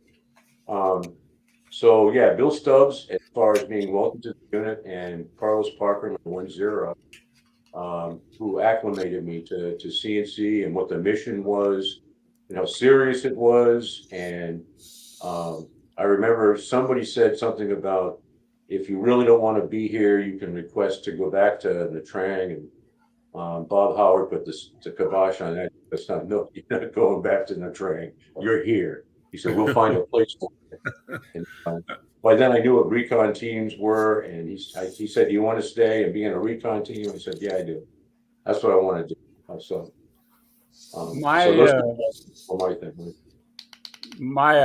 So yeah, Bill Stubbs, as far as being welcome to the unit, and Carlos Parker, 1-0, who acclimated me to CNC and what the mission was, and how serious it was. And I remember somebody said something about, if you really don't want to be here, you can request to go back to the Trang. And Bob Howard put the kibosh on that. That's not, no, you're not going back to the Trang. You're here. He said, we'll find a place for you. And by then I knew what Recon teams were. And he said, do you want to stay and be in a Recon team? I said, yeah, I do. That's what I want to do. So my,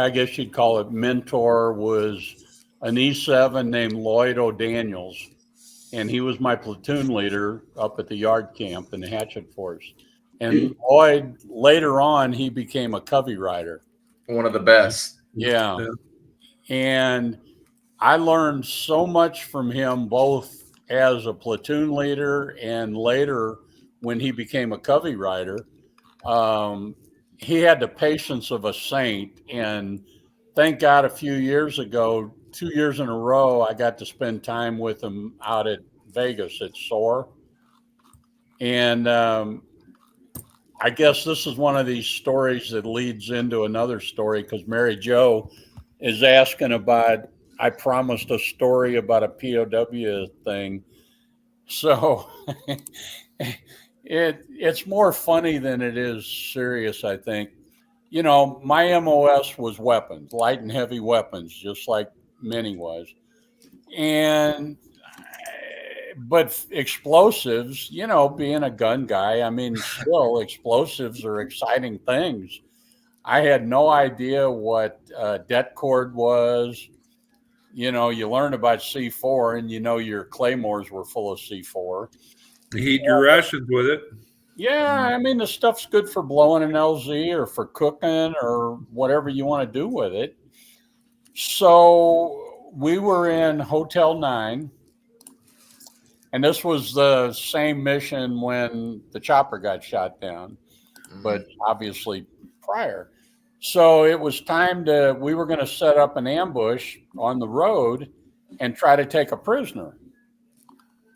I guess you'd call it, mentor was an E7 named Lloyd O'Daniels, and he was my platoon leader up at the yard camp in the Hatchet Force. And Lloyd, later on, he became a covey rider. One of the best. Yeah. And I learned so much from him, both as a platoon leader and later when he became a covey rider. He had the patience of a saint, and thank God a few years ago, 2 years in a row, I got to spend time with him out at Vegas at SOAR. And I guess this is one of these stories that leads into another story, because Mary Jo is asking about, I promised a story about a POW thing. So it's more funny than it is serious, I think. You know, my MOS was weapons, light and heavy weapons, just like Minnie was. And but explosives, you know, being a gun guy, I mean, still explosives are exciting things. I had no idea what det cord was. You know, you learn about C4 and you know your claymores were full of C4. You heat your rations with it. Yeah, I mean, the stuff's good for blowing an LZ or for cooking or whatever you want to do with it. So we were in Hotel 9, and this was the same mission when the chopper got shot down, but obviously prior. So it was time we were going to set up an ambush on the road and try to take a prisoner.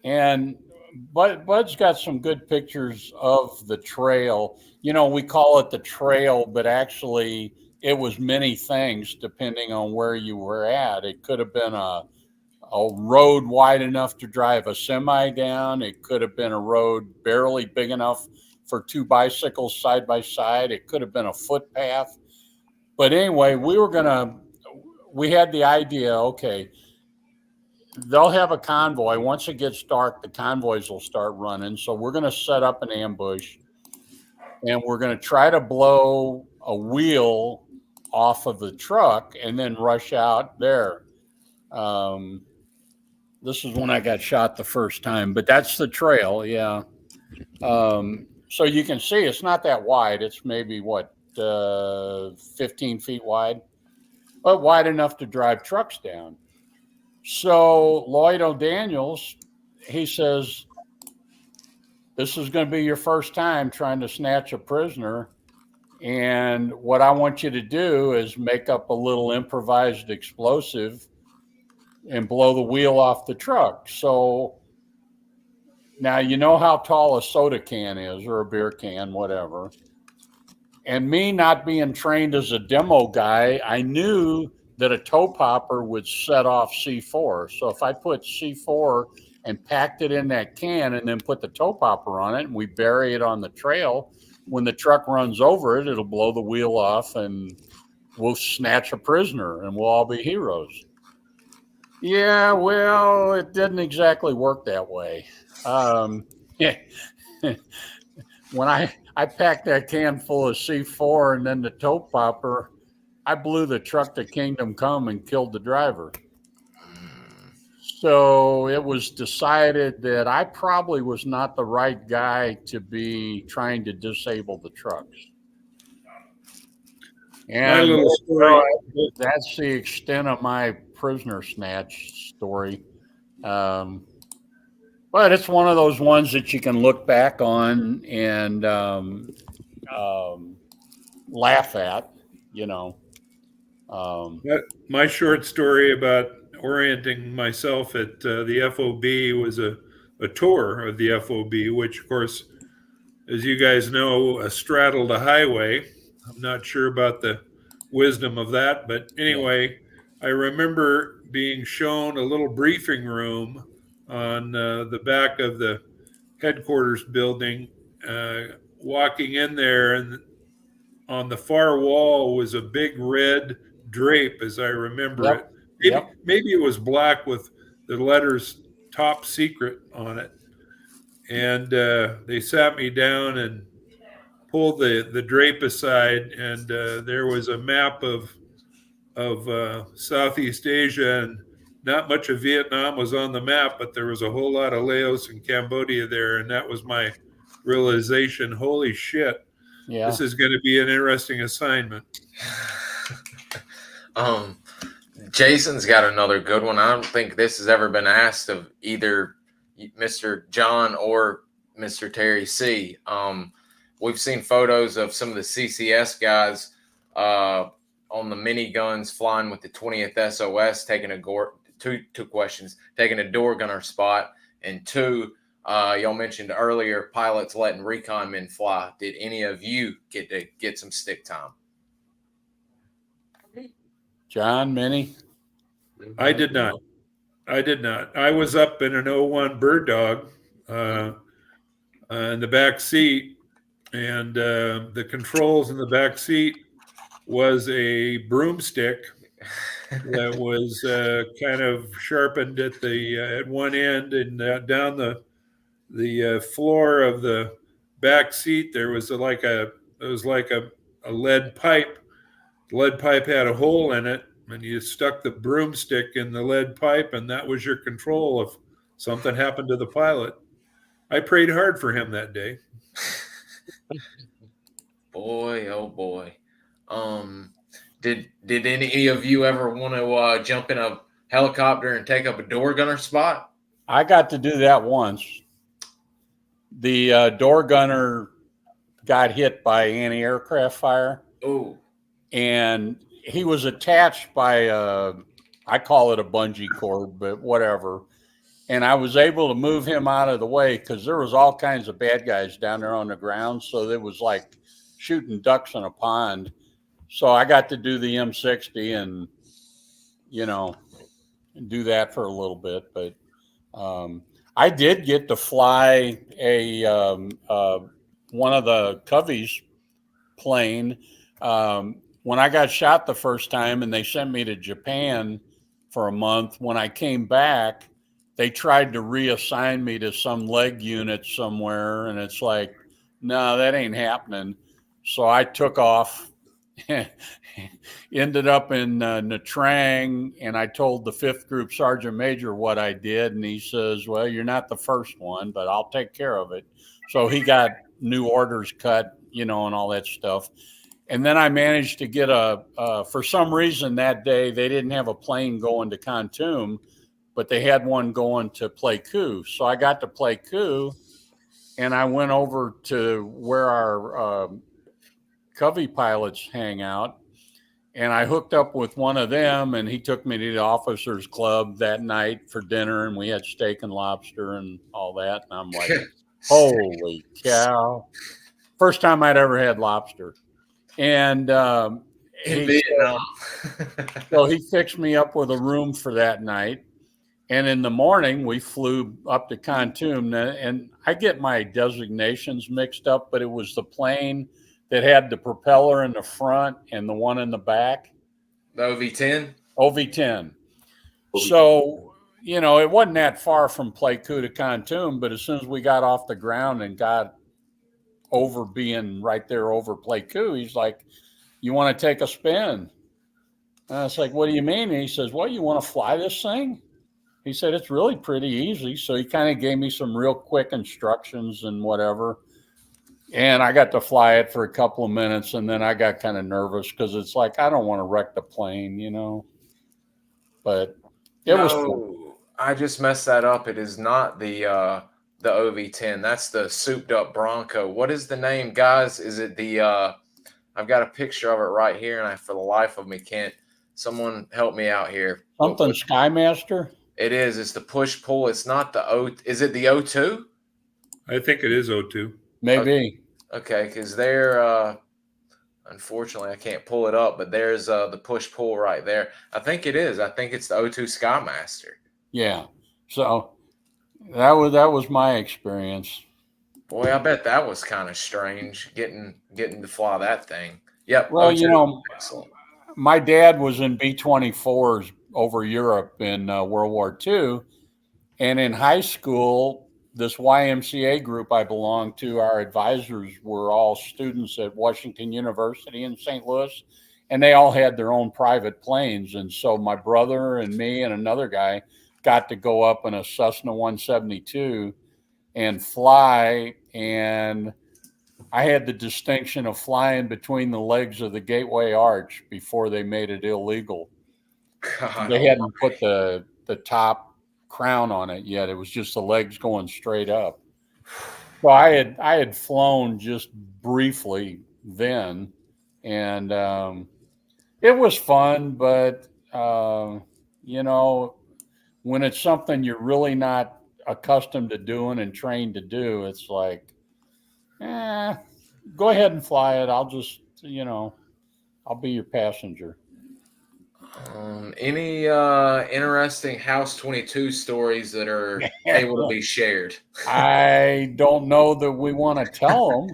And Bud's got some good pictures of the trail. You know, we call it the trail, but actually it was many things depending on where you were at. It could have been a road wide enough to drive a semi down. It could have been a road barely big enough for two bicycles side by side. It could have been a footpath. But anyway, we had the idea, okay, they'll have a convoy. Once it gets dark, the convoys will start running. So we're going to set up an ambush and we're going to try to blow a wheel off of the truck and then rush out there. This is when I got shot the first time, but that's the trail. Yeah. So you can see it's not that wide. It's maybe 15 feet wide, but wide enough to drive trucks down. So Lloyd O'Daniels, he says, this is going to be your first time trying to snatch a prisoner. And what I want you to do is make up a little improvised explosive and blow the wheel off the truck. So now you know how tall a soda can is or a beer can, whatever. And me not being trained as a demo guy, I knew that a toe popper would set off C4. So if I put C4 and packed it in that can and then put the toe popper on it and we bury it on the trail, when the truck runs over it, it'll blow the wheel off and we'll snatch a prisoner and we'll all be heroes. Yeah, well, it didn't exactly work that way. When I packed that can full of C4 and then the toe popper, I blew the truck to Kingdom Come and killed the driver. So it was decided that I probably was not the right guy to be trying to disable the trucks. And that's the extent of my prisoner snatch story. But it's one of those ones that you can look back on and laugh at, you know. My short story about orienting myself at the FOB was a tour of the FOB, which, of course, as you guys know, straddled a highway. I'm not sure about the wisdom of that, but anyway, I remember being shown a little briefing room on the back of the headquarters building, walking in there, and on the far wall was a big red drape, as I remember it. Maybe it was black with the letters "Top Secret" on it. And they sat me down and pulled the drape aside, and there was a map of Southeast Asia, and not much of Vietnam was on the map, but there was a whole lot of Laos and Cambodia there, and that was my realization. Holy shit! Yeah. This is going to be an interesting assignment. Jason's got another good one. I don't think this has ever been asked of either Mr. John or Mr. Terry C. We've seen photos of some of the CCS guys on the miniguns flying with the 20th SOS, taking two questions, taking a door gunner spot, and two, y'all mentioned earlier, pilots letting recon men fly. Did any of you get some stick time? John, Minnie? I did not. I was up in an 01 Bird Dog in the back seat, and the controls in the back seat was a broomstick that was kind of sharpened at the at one end, and down the floor of the back seat there was like a lead pipe. The lead pipe had a hole in it, and you stuck the broomstick in the lead pipe, and that was your control if something happened to the pilot. I prayed hard for him that day. Boy, oh boy. Did any of you ever want to jump in a helicopter and take up a door gunner spot? I got to do that once. The door gunner got hit by anti-aircraft fire. Oh. And he was attached by I call it a bungee cord, but whatever. And I was able to move him out of the way because there was all kinds of bad guys down there on the ground. So it was like shooting ducks in a pond. So I got to do the M60 and, do that for a little bit. But I did get to fly one of the Coveys plane. When I got shot the first time and they sent me to Japan for a month, when I came back, they tried to reassign me to some leg unit somewhere. And it's like, no, that ain't happening. So I took off, ended up in Nha Trang, and I told the 5th Group Sergeant Major what I did. And he says, well, you're not the first one, but I'll take care of it. So he got new orders cut, and all that stuff. And then I managed to get for some reason that day, they didn't have a plane going to Khartoum, but they had one going to Pleiku. So I got to Pleiku, and I went over to where our Covey pilots hang out, and I hooked up with one of them, and he took me to the officers club that night for dinner, and we had steak and lobster and all that. And I'm like, holy cow. First time I'd ever had lobster. And so he fixed me up with a room for that night. And in the morning, we flew up to Khartoum. And I get my designations mixed up, but it was the plane that had the propeller in the front and the one in the back. The OV-10? OV-10. So, it wasn't that far from Pleiku to Khartoum, but as soon as we got off the ground and got over being right there over Pleiku, he's like, you want to take a spin? And I was like, what do you mean? And he says, well, you want to fly this thing? He said, it's really pretty easy. So he kind of gave me some real quick instructions and whatever. And I got to fly it for a couple of minutes, and then I got kind of nervous because it's like, I don't want to wreck the plane, But it was fun. I just messed that up. It is not the OV-10. That's the souped up Bronco. What is the name, guys? Is it the I've got a picture of it right here, and I, for the life of me, can't. Someone help me out here. Something Skymaster? It is. It's the push-pull. It's not the O. Is it the O2? I think it is O2. Maybe. Okay, because they're unfortunately I can't pull it up, but there's the push-pull right there. I think it is. I think it's the O2 Skymaster. Yeah. So that was my experience. Boy, I bet that was kind of strange getting to fly that thing. Yep. Well, O2. Excellent. My dad was in B-24s over Europe in World War II. And in high school, this YMCA group I belonged to, our advisors were all students at Washington University in St. Louis, and they all had their own private planes. And so my brother and me and another guy got to go up in a Cessna 172 and fly. And I had the distinction of flying between the legs of the Gateway Arch before they made it illegal. God, they hadn't put the top crown on it yet. It was just the legs going straight up. So I had flown just briefly then, and it was fun, but when it's something you're really not accustomed to doing and trained to do, it's like, go ahead and fly it. I'll just, I'll be your passenger. Any interesting House 22 stories that are able to be shared? I don't know that we want to tell them.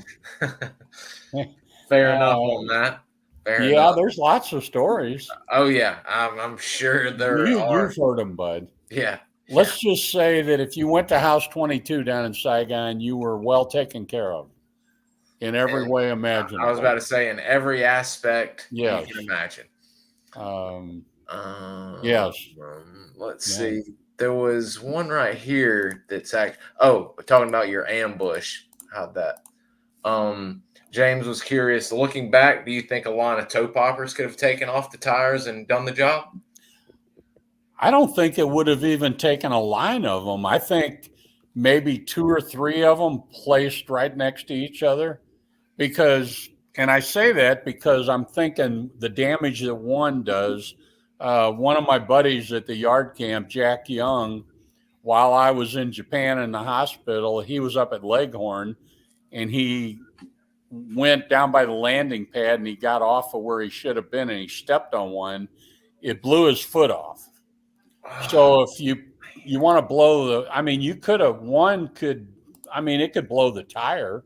Fair enough on that. Fair Yeah, enough. there's lots of stories. Oh yeah, I'm sure there are. You've heard them, bud. Yeah. Let's just say that if you went to House 22 down in Saigon, you were well taken care of in every way imaginable. I was about to say in every aspect Yes. you can imagine. Yes. Let's see. There was one right here that's talking about your ambush. How'd that? James was curious. Looking back, do you think a line of toe poppers could have taken off the tires and done the job? I don't think it would have even taken a line of them. I think maybe 2 or 3 of them placed right next to each other, because, and I say that because I'm thinking the damage that one does. One of my buddies at the yard camp, Jack Young, while I was in Japan in the hospital, he was up at Leghorn, and he went down by the landing pad and he got off of where he should have been, and he stepped on one. It blew his foot off. So if you want to blow you could have, it could blow the tire,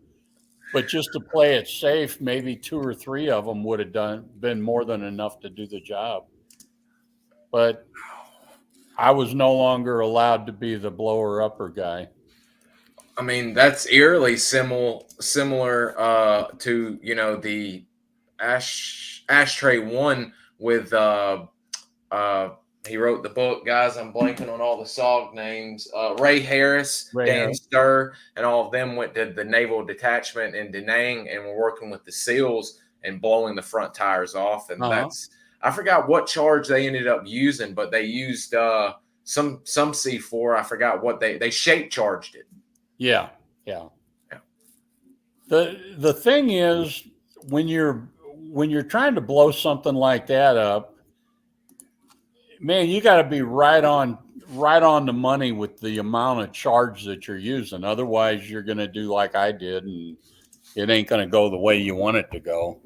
but just to play it safe, maybe 2 or 3 of them would have been more than enough to do the job. But I was no longer allowed to be the blower upper guy. I mean, that's eerily similar to the Ashtray one with he wrote the book, guys. I'm blanking on all the SOG names. Ray Harris, Dan Sturr, and all of them went to the Naval Detachment in Da Nang and were working with the SEALs and blowing the front tires off. And I forgot what charge they ended up using, but they used some C4. I forgot what they shape charged it. Yeah. The thing is, when you're trying to blow something like that up, man, you got to be right on the money with the amount of charge that you're using. Otherwise, you're going to do like I did, and it ain't going to go the way you want it to go.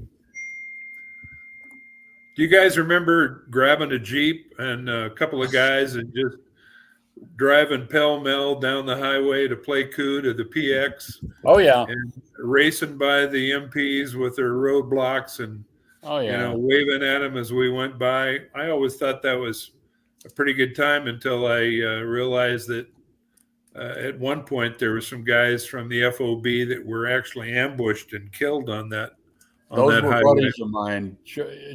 Do you guys remember grabbing a Jeep and a couple of guys and just driving pell-mell down the highway to play coup to the PX? Oh, yeah. And racing by the MPs with their roadblocks and waving at them as we went by. I always thought that was a pretty good time until I realized that at one point there were some guys from the FOB that were actually ambushed and killed on that. Those were buddies of mine.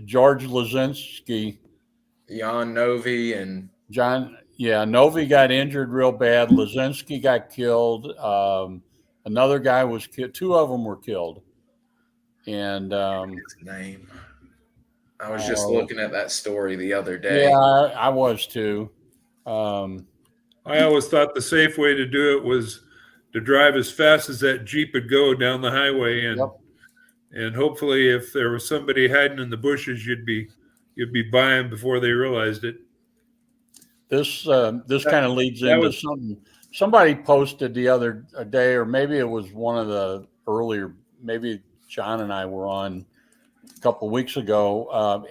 George Lazinski, Jan Novi, and John. Yeah, Novi got injured real bad. Lazinski got killed. Another guy was killed. 2 of them were killed. And his name. I was just looking at that story the other day. Yeah, I was too. I always thought the safe way to do it was to drive as fast as that Jeep would go down the highway, and hopefully, if there was somebody hiding in the bushes, you'd be by them before they realized it. This kind of leads into something somebody posted the other day, or maybe it was one of the earlier. Maybe John and I were on a couple of weeks ago.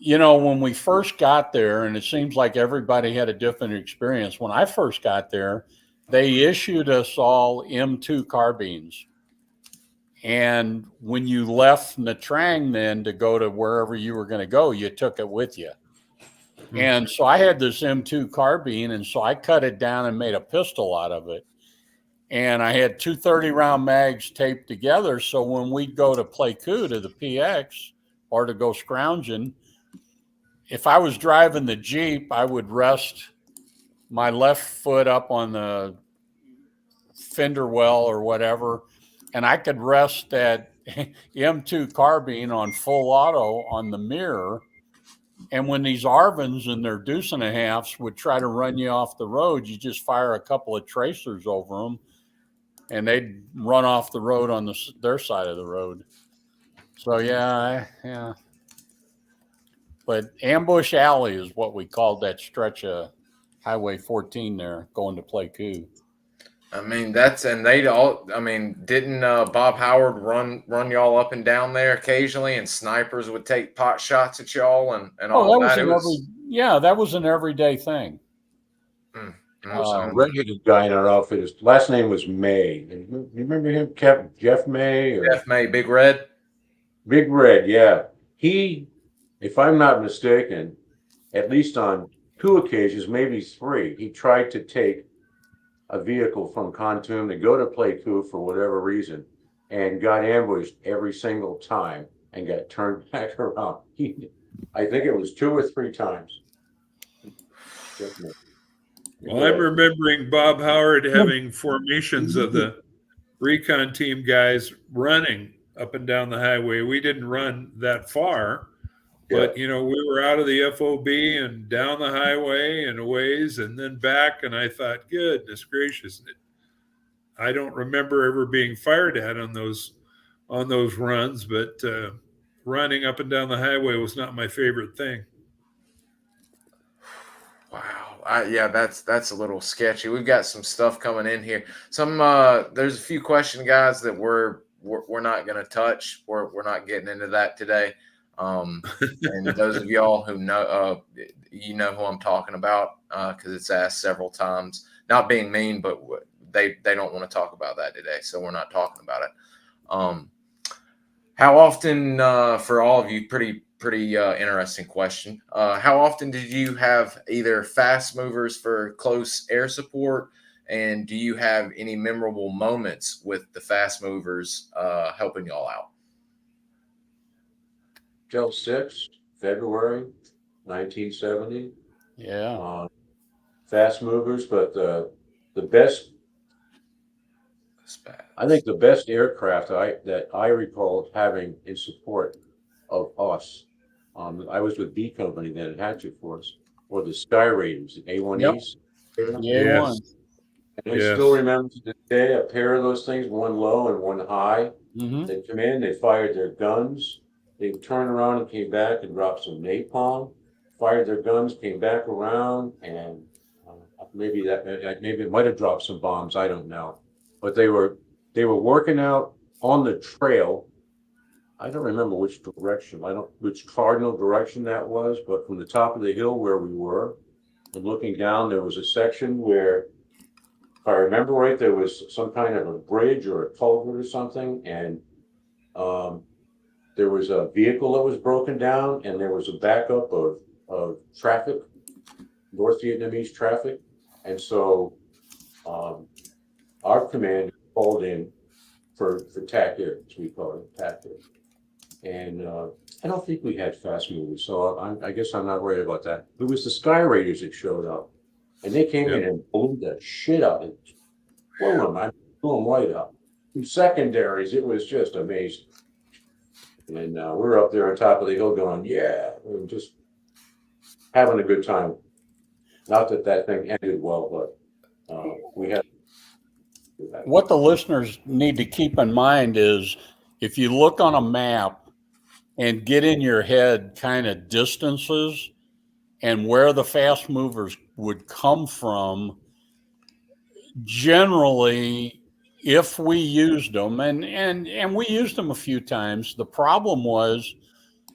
When we first got there, and it seems like everybody had a different experience. When I first got there, they issued us all M2 carbines. And when you left Nha Trang then to go to wherever you were going to go, you took it with you. Mm-hmm. And so I had this M2 carbine, and so I cut it down and made a pistol out of it. And I had 2 30-round mags taped together, so when we'd go to play coup to the PX or to go scrounging, if I was driving the Jeep, I would rest my left foot up on the fender well or whatever, and I could rest that M2 carbine on full auto on the mirror. And when these Arvins and their deuce and a halves would try to run you off the road, you just fire a couple of tracers over them, and they'd run off the road on their side of the road. So yeah. But Ambush Alley is what we called that stretch of Highway 14 there, going to play coup. I mean, didn't Bob Howard run y'all up and down there occasionally, and snipers would take pot shots at y'all and all that? That was an everyday thing. Redheaded guy in our outfit, his last name was May. You remember him, Jeff May? Jeff May, Big Red? Big Red, yeah. He, if I'm not mistaken, at least on 2 occasions, maybe 3, he tried to take a vehicle from Khartoum to go to Pleiku for whatever reason, and got ambushed every single time and got turned back around. I think it was 2 or 3 times. Well, I'm remembering Bob Howard having formations of the Recon team guys running up and down the highway. We didn't run that far, but we were out of the FOB and down the highway and a ways and then back. And I thought, goodness gracious, I don't remember ever being fired at on those runs, but running up and down the highway was not my favorite thing. Wow. Yeah, that's a little sketchy. We've got some stuff coming in here. There's a few question guys that we're not going to touch. We're not getting into that today. And those of y'all who know, you know who I'm talking about because it's asked several times. Not being mean, but they don't want to talk about that today, so we're not talking about it. How often, for all of you, pretty interesting question. How often did you have either fast movers for close air support, and do you have any memorable moments with the fast movers helping y'all out? Till 6, February 1970. Yeah. Fast movers, but the best, I think the best aircraft that I recall having in support of us, I was with B Company then at Hatchet Force, or the Sky Raiders, the A1Es. Yeah. And I still remember to this day a pair of those things, one low and one high. Mm-hmm. They come in, they fired their guns, they turned around and came back and dropped some napalm, fired their guns, came back around, and maybe it might have dropped some bombs, I don't know. But they were working out on the trail. I don't remember which cardinal direction that was, but from the top of the hill where we were and looking down, there was a section where, if I remember right, there was some kind of a bridge or a culvert or something, and there was a vehicle that was broken down, and there was a backup of traffic, North Vietnamese traffic, and so our command called in for TAC air, as we call it, TAC air. And I don't think we had fast movers, so I guess I'm not worried about that. It was the Sky Raiders that showed up, and they came in and blew the shit out of it. Blew them right up. In secondaries, it was just amazing. And we're up there on top of the hill going, yeah, we're just having a good time. Not that thing ended well, but we had. What the listeners need to keep in mind is if you look on a map and get in your head kind of distances and where the fast movers would come from, generally, if we used them, and we used them a few times, the problem was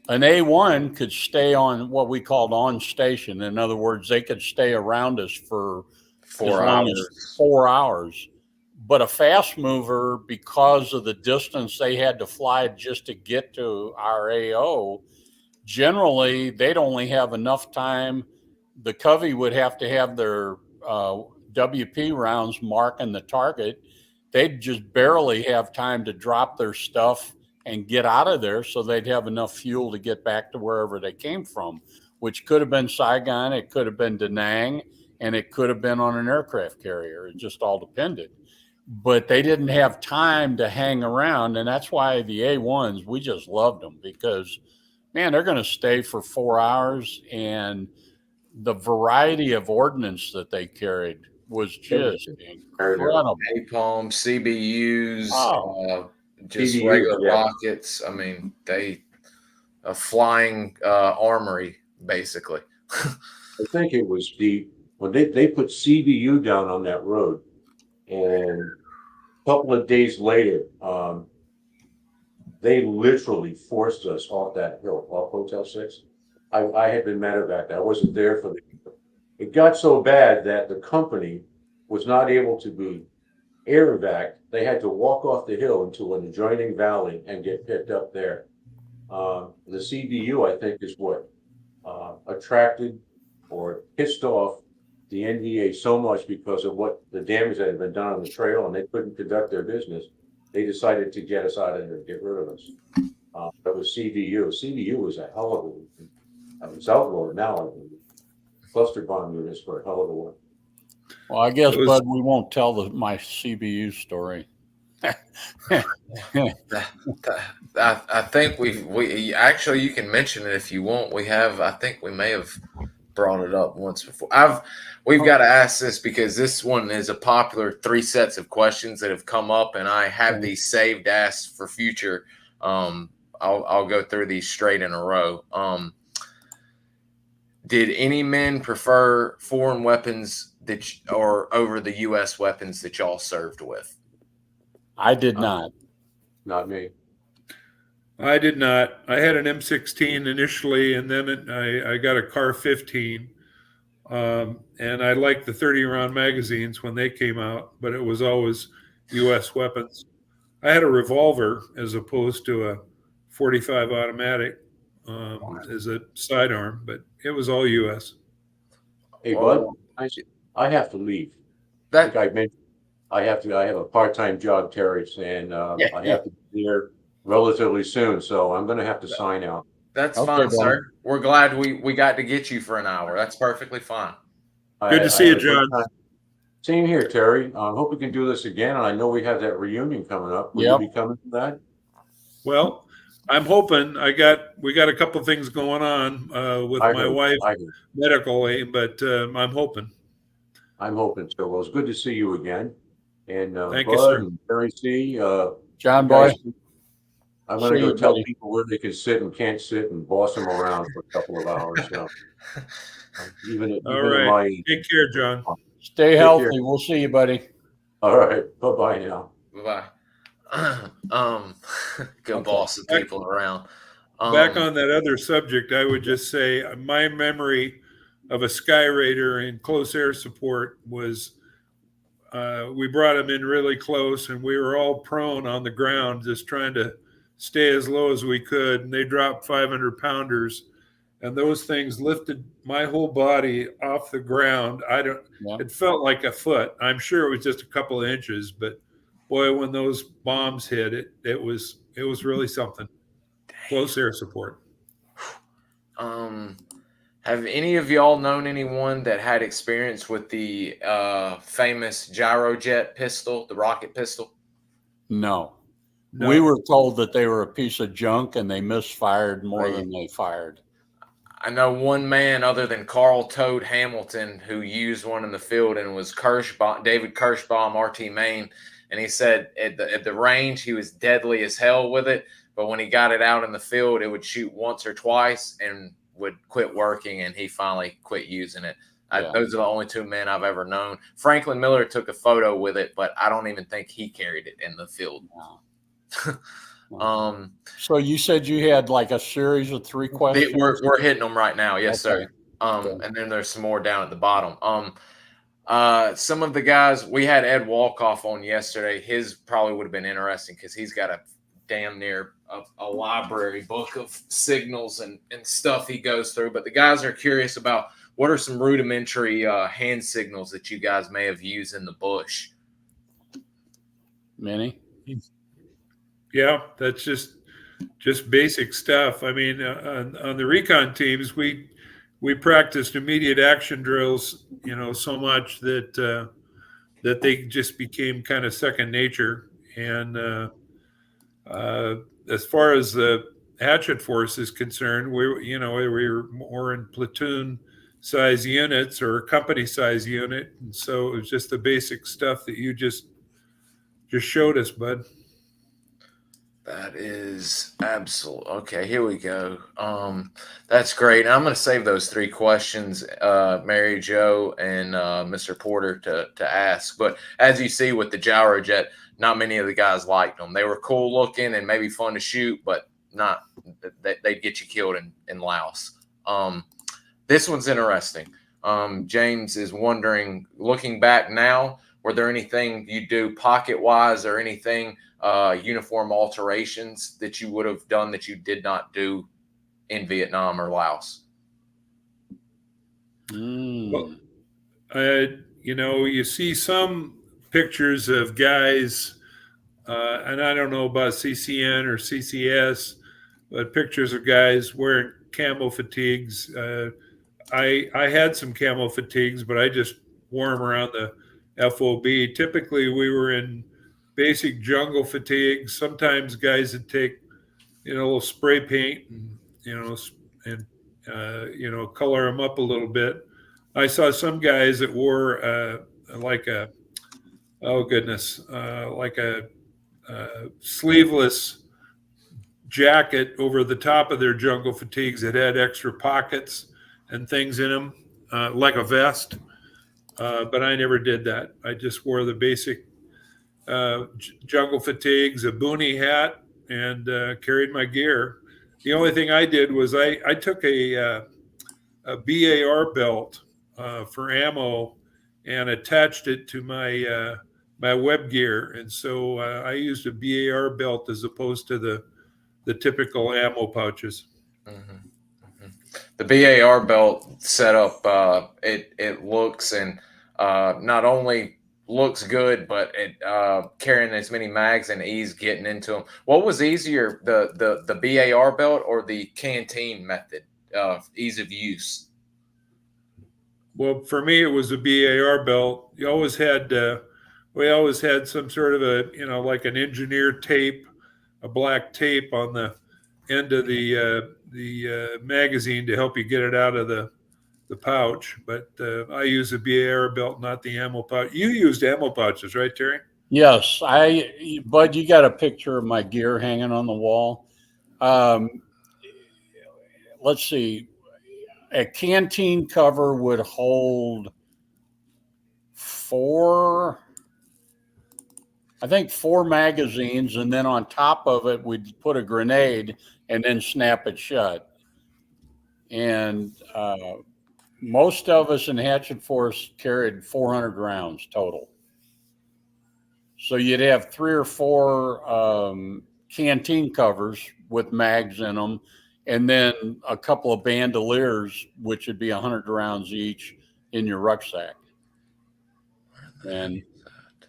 an A1 could stay on what we called on station. In other words, they could stay around us for 4 hours. 4 hours. But a fast mover, because of the distance they had to fly just to get to our AO, generally they'd only have enough time. The Covey would have to have their WP rounds marking the target. They'd just barely have time to drop their stuff and get out of there, so they'd have enough fuel to get back to wherever they came from, which could have been Saigon, it could have been Da Nang, and it could have been on an aircraft carrier. It just all depended. But they didn't have time to hang around, and that's why the A1s, we just loved them because, man, they're going to stay for 4 hours, and the variety of ordnance that they carried was just incredible. Napalm, CBUs, just CBU, regular rockets. I mean, a flying armory, basically. I think it was when they put CBU down on that road, and a couple of days later, they literally forced us off that hill, off Hotel 6. I had been medevac. I wasn't there for it got so bad that the company was not able to be air evac. They had to walk off the hill into an adjoining valley and get picked up there. The CBU, I think, is what attracted or pissed off the NVA so much because of what the damage that had been done on the trail, and they couldn't conduct their business. They decided to get us out of there, get rid of us. That was CBU. CBU was a hell of a, it's outlawed now. I believe. Cluster bomb units for a hell of a one. Well, I guess, Bud, we won't tell my CBU story. I think we actually, you can mention it if you want. I think we may have brought it up once before. We've got to ask this because this one is a popular 3 sets of questions that have come up, and I have these saved asked for future. I'll go through these straight in a row. Did any men prefer foreign weapons or over the U.S. weapons that y'all served with? I did not. Not me. I did not. I had an M16 initially, and then I got a Car 15. And I liked the 30-round magazines when they came out, but it was always U.S. weapons. I had a revolver as opposed to a 45 automatic as a sidearm, but it was all U.S. Hey, Bud, I have to leave. Like I mentioned, I have a part-time job, Terry, and I have to be here relatively soon, so I'm going to have to sign out. That's fine, sir. We're glad we got to get you for an hour. That's perfectly fine. Good to see you, John. Same here, Terry. I hope we can do this again. And I know we have that reunion coming up. Will you be coming to that? Well, I'm hoping. We got a couple of things going on with my wife, medical aid, but I'm hoping. I'm hoping so. Well, it's good to see you again. And thank Bud you, sir. And Terry C. John boy. I'm going to go tell people where they can sit and can't sit and boss them around for a couple of hours. So. All right. Take care, John. Stay healthy. We'll see you, buddy. All right. Bye-bye now. Bye-bye. Go boss the people around. Back on that other subject, I would just say my memory of a Sky Raider in close air support was we brought him in really close, and we were all prone on the ground just trying to stay as low as we could, and they dropped 500-pounders. And those things lifted my whole body off the ground. It felt like a foot. I'm sure it was just a couple of inches, but boy, when those bombs hit, it was really something. Close air support. Have any of y'all known anyone that had experience with the famous gyrojet pistol, the rocket pistol? No. We were told that they were a piece of junk and they misfired more than they fired. I know one man other than Carl Toad Hamilton who used one in the field, and it was David Kirschbaum, RT Maine. And he said at the range, he was deadly as hell with it. But when he got it out in the field, it would shoot once or twice and would quit working. And he finally quit using it. Those are the only 2 men I've ever known. Franklin Miller took a photo with it, but I don't even think he carried it in the field. So you said you had like a series of 3 questions? We're hitting them right now. Yes, sir. And then there's some more down at the bottom. Some of the guys, we had Ed Walkoff on yesterday. His probably would have been interesting because he's got a damn near a library book of signals and stuff he goes through. But the guys are curious about what are some rudimentary hand signals that you guys may have used in the bush. Minnie? Yeah, that's just basic stuff. I mean, on the Recon teams, we practiced immediate action drills, so much that they just became kind of second nature. And as far as the Hatchet force is concerned, we were more in platoon size units or company size unit, and so it was just the basic stuff that you just showed us, Bud. That is absolute. Okay, here we go. That's great. I'm going to save those 3 questions, Mary Jo and Mr. Porter to ask. But as you see with the gyrojet, not many of the guys liked them. They were cool looking and maybe fun to shoot, but not. They'd get you killed in Laos. This one's interesting. James is wondering, looking back now, were there anything you do pocket wise or anything uniform alterations that you would have done that you did not do in Vietnam or Laos? Well, you see some pictures of guys, and I don't know about CCN or CCS, but pictures of guys wearing camo fatigues. I had some camo fatigues, but I just wore them around the FOB. Typically, we were in basic jungle fatigues. Sometimes guys would take, a little spray paint and, color them up a little bit. I saw some guys that wore like a sleeveless jacket over the top of their jungle fatigues that had extra pockets and things in them, like a vest. But I never did that. I just wore the basic jungle fatigues, a boonie hat, and carried my gear. The only thing I did was I took a BAR belt for ammo and attached it to my my web gear, and so I used a BAR belt as opposed to the typical ammo pouches. Mm-hmm. The BAR belt setup, it looks and not only looks good, but it carrying as many mags and ease getting into them. What was easier, the BAR belt or the canteen method, ease of use? Well, for me, it was a BAR belt. We always had some sort of a, like an engineer tape, a black tape on the end of the magazine to help you get it out of the pouch. But I use a BAR belt, not the ammo pouch. You used ammo pouches, right, Terry? Yes, Bud, you got a picture of my gear hanging on the wall. Let's see. A canteen cover would hold four magazines, and then on top of it, we'd put a grenade and then snap it shut. And most of us in Hatchet Force carried 400 rounds total. So you'd have 3 or 4 canteen covers with mags in them, and then a couple of bandoliers, which would be 100 rounds each in your rucksack. And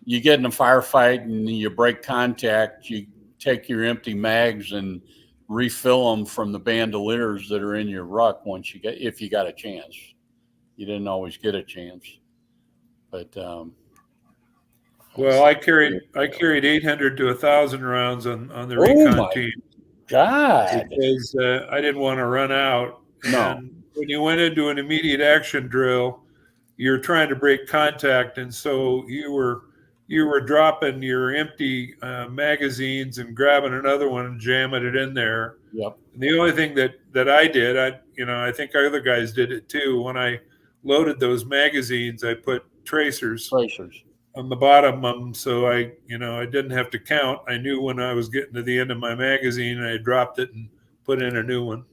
you get in a firefight and you break contact, you take your empty mags and refill them from the bandoliers that are in your ruck if you got a chance. You didn't always get a chance, but well, I carried 800 to 1,000 rounds on the Recon team. God, because I didn't want to run out. No. And when you went into an immediate action drill, you're trying to break contact, and so you were dropping your empty magazines and grabbing another one and jamming it in there. Yep. And the only thing that I did, I think other guys did it too. When I loaded those magazines, I put tracers on the bottom of them, so I didn't have to count. I knew when I was getting to the end of my magazine, and I dropped it and put in a new one.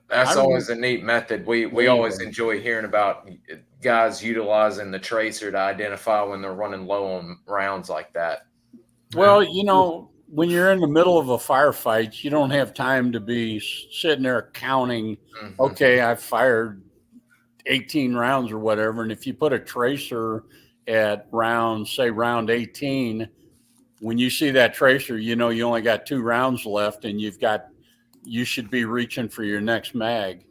That's always a neat method. We always enjoy hearing about guys utilizing the tracer to identify when they're running low on rounds like that. Well, when you're in the middle of a firefight, you don't have time to be sitting there counting, Mm-hmm. Okay, I fired 18 rounds or whatever. And if you put a tracer at round 18, when you see that tracer, you only got 2 rounds left, and you should be reaching for your next mag.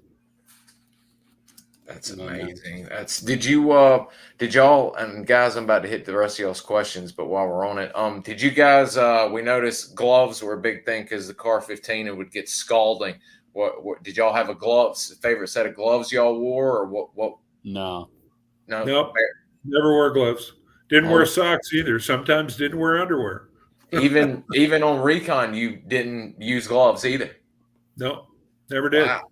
That's amazing. Did y'all, and guys, I'm about to hit the rest of y'all's questions, but while we're on it, did you guys, we noticed gloves were a big thing because the Car 15, it would get scalding. What did y'all have favorite set of gloves y'all wore, or what? No. Nope. Never wore gloves. Didn't wear socks either. Sometimes didn't wear underwear. Even on Recon, you didn't use gloves either. No, never did. Wow.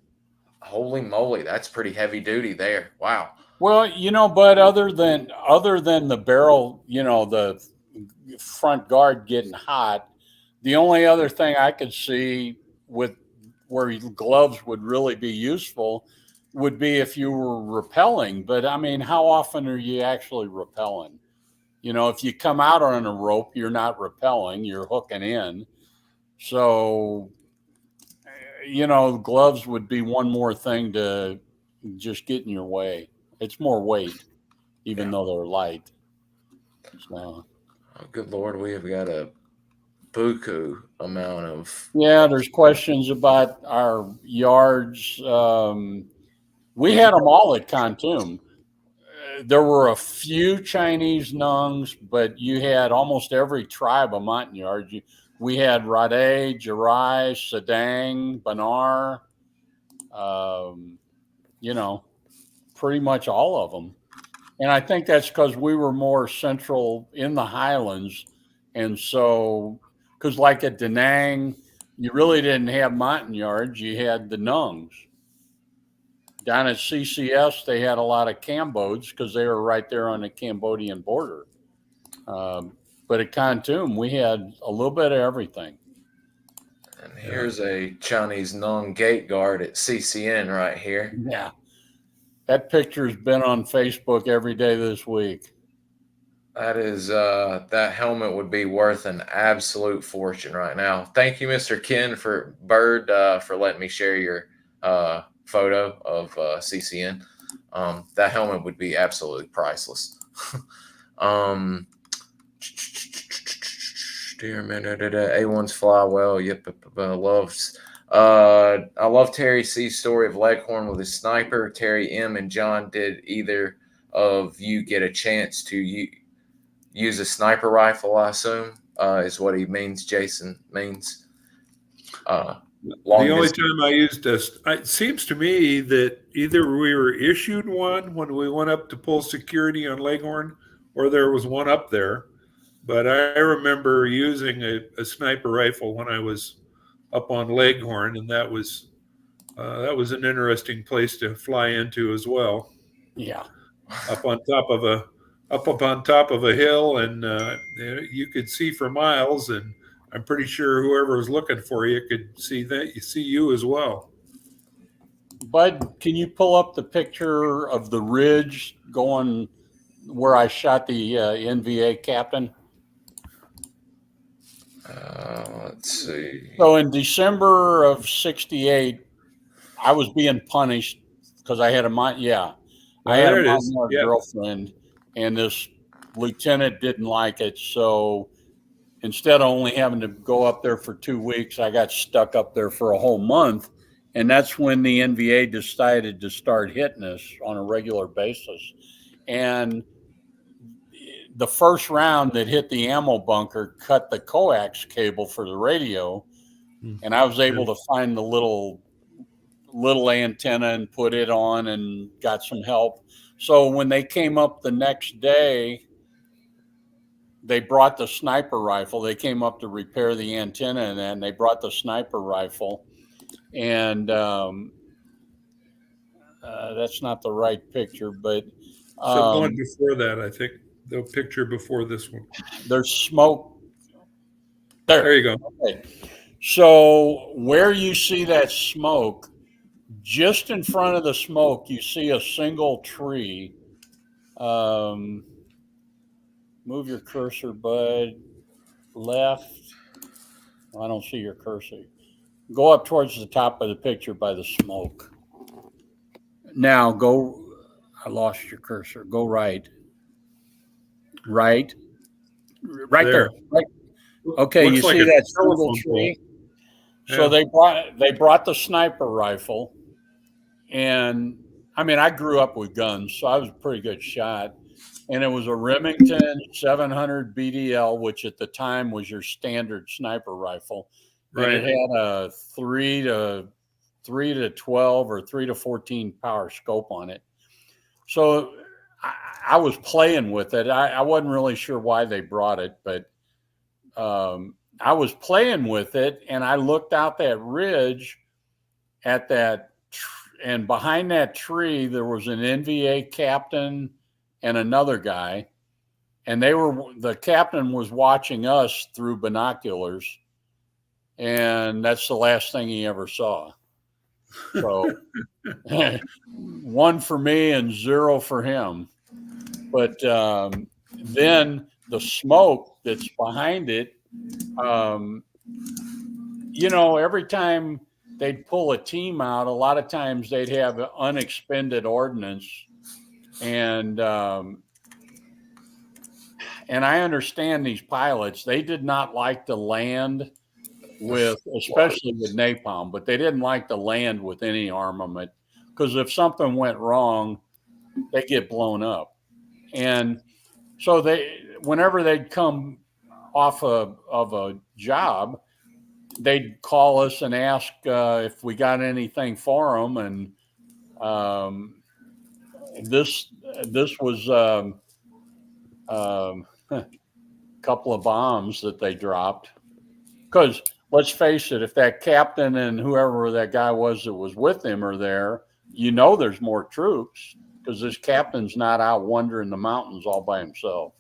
Holy moly, that's pretty heavy duty there. Wow. Well, but other than the barrel, the front guard getting hot, the only other thing I could see with where gloves would really be useful would be if you were rappelling. But I mean, how often are you actually rappelling? You know, if you come out on a rope, you're not rappelling, you're hooking in. So, you know, gloves would be one more thing to just get in your way. It's more weight, even though they're light. So, Oh, good Lord, we have got a buku amount of. yeah, there's questions about our yards. We had them all at Khartoum. There were a few Chinese nungs, but you had almost every tribe of Montagnard. We had Rade, Jarai, Sedang, Banar, you know, pretty much all of them. And I think that's because we were more central in the highlands. And so, because like at Da Nang, you really didn't have Montagnards, you had the nungs. Down at CCS, they had a lot of Cambodians because they were right there on the Cambodian border. But at Khartoum, we had a little bit of everything. And here's a Chinese Nung gate guard at CCN right here. Yeah. That picture's been on Facebook every day this week. That is, that helmet would be worth an absolute fortune right now. Thank you, Mr. Ken Bird, for letting me share your photo of CCN. That helmet would be absolutely priceless. Dear man, A1s fly well. Yep, I love Terry C's story of Leghorn with his sniper. Terry M and John, did either of you get a chance to use a sniper rifle? I assume is what he means. Jason means. The only time I used it seems to me that either we were issued one when we went up to pull security on Leghorn, or there was one up there. But I remember using a sniper rifle when I was up on Leghorn, and that was an interesting place to fly into as well. Yeah, up on top of a hill, and you could see for miles, and I'm pretty sure whoever was looking for you could see you as well. Bud, can you pull up the picture of the ridge going where I shot the NVA captain? Let's see. So in December of '68, I was being punished because I had a girlfriend, and this lieutenant didn't like it. So instead of only having to go up there for 2 weeks, I got stuck up there for a whole month. And that's when the NVA decided to start hitting us on a regular basis. And the first round that hit the ammo bunker cut the coax cable for the radio. And I was able to find the little antenna and put it on and got some help. So when they came up the next day, they brought the sniper rifle. They came up to repair the antenna, and then they brought the sniper rifle. And that's not the right picture, but so going before that, I think the picture before this one. There's smoke. There you go. Okay. So where you see that smoke, just in front of the smoke, you see a single tree. Move your cursor, Bud. Left. I don't see your cursor. Go up towards the top of the picture by the smoke. Now go. I lost your cursor. Go right. Right there. Right. Okay, Looks you like see a that single telephone tree? Yeah. So they brought the sniper rifle, and I mean I grew up with guns, so I was a pretty good shot. And it was a Remington 700 BDL, which at the time was your standard sniper rifle. Right. And it had a 3 to 12 or 3 to 14 power scope on it. So I was playing with it. I wasn't really sure why they brought it, but I was playing with it, and I looked out that ridge at that, and behind that tree, there was an NVA captain and another guy, and the captain was watching us through binoculars, and that's the last thing he ever saw. So 1 for me and 0 for him. But then the smoke that's behind it, every time they'd pull a team out, a lot of times they'd have unexpended ordnance. And I understand these pilots, they did not like to land especially with napalm, but they didn't like to land with any armament, because if something went wrong, they get blown up. And so whenever they'd come off of a job, they'd call us and ask if we got anything for them. And this was a couple of bombs that they dropped. Because let's face it, if that captain and whoever that guy was that was with him are there, there's more troops, because this captain's not out wandering the mountains all by himself.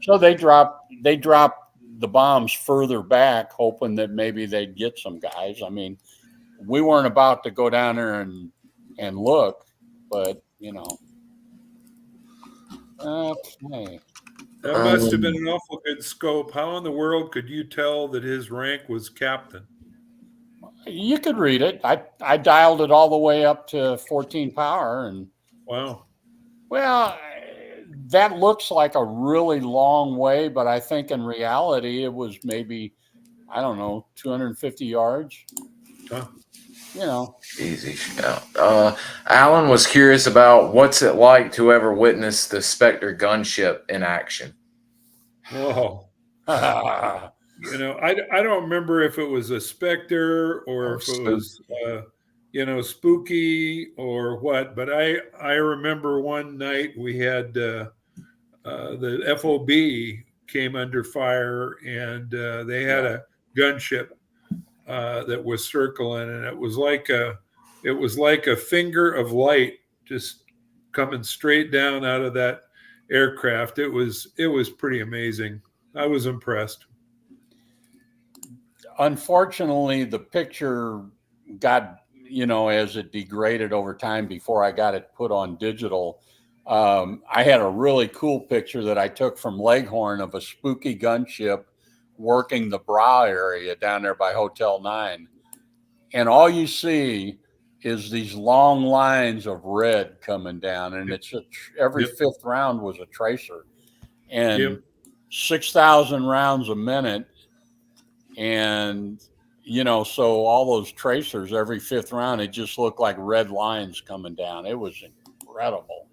So they dropped the bombs further back, hoping that maybe they'd get some guys. I mean, we weren't about to go down there and look, but okay. That must have been an awful good scope. How in the world could you tell that his rank was captain? You could read it. I dialed it all the way up to 14 power, and wow. Well, that looks like a really long way, but I think in reality it was maybe, I don't know, 250 yards. Huh. Easy. Alan was curious about what's it like to ever witness the Spectre gunship in action. Oh. I don't remember if it was a Spectre or if it was spooky or what, but I remember one night we had the FOB came under fire, and they had a gunship that was circling, and it was like a finger of light just coming straight down out of that aircraft. It was pretty amazing. I was impressed. Unfortunately, the picture got, as it degraded over time before I got it put on digital. I had a really cool picture that I took from Leghorn of a spooky gunship working the bra area down there by Hotel 9. And all you see is these long lines of red coming down. And it's every fifth round was a tracer. And 6,000 rounds a minute. And, so all those tracers, every fifth round, it just looked like red lines coming down. It was incredible.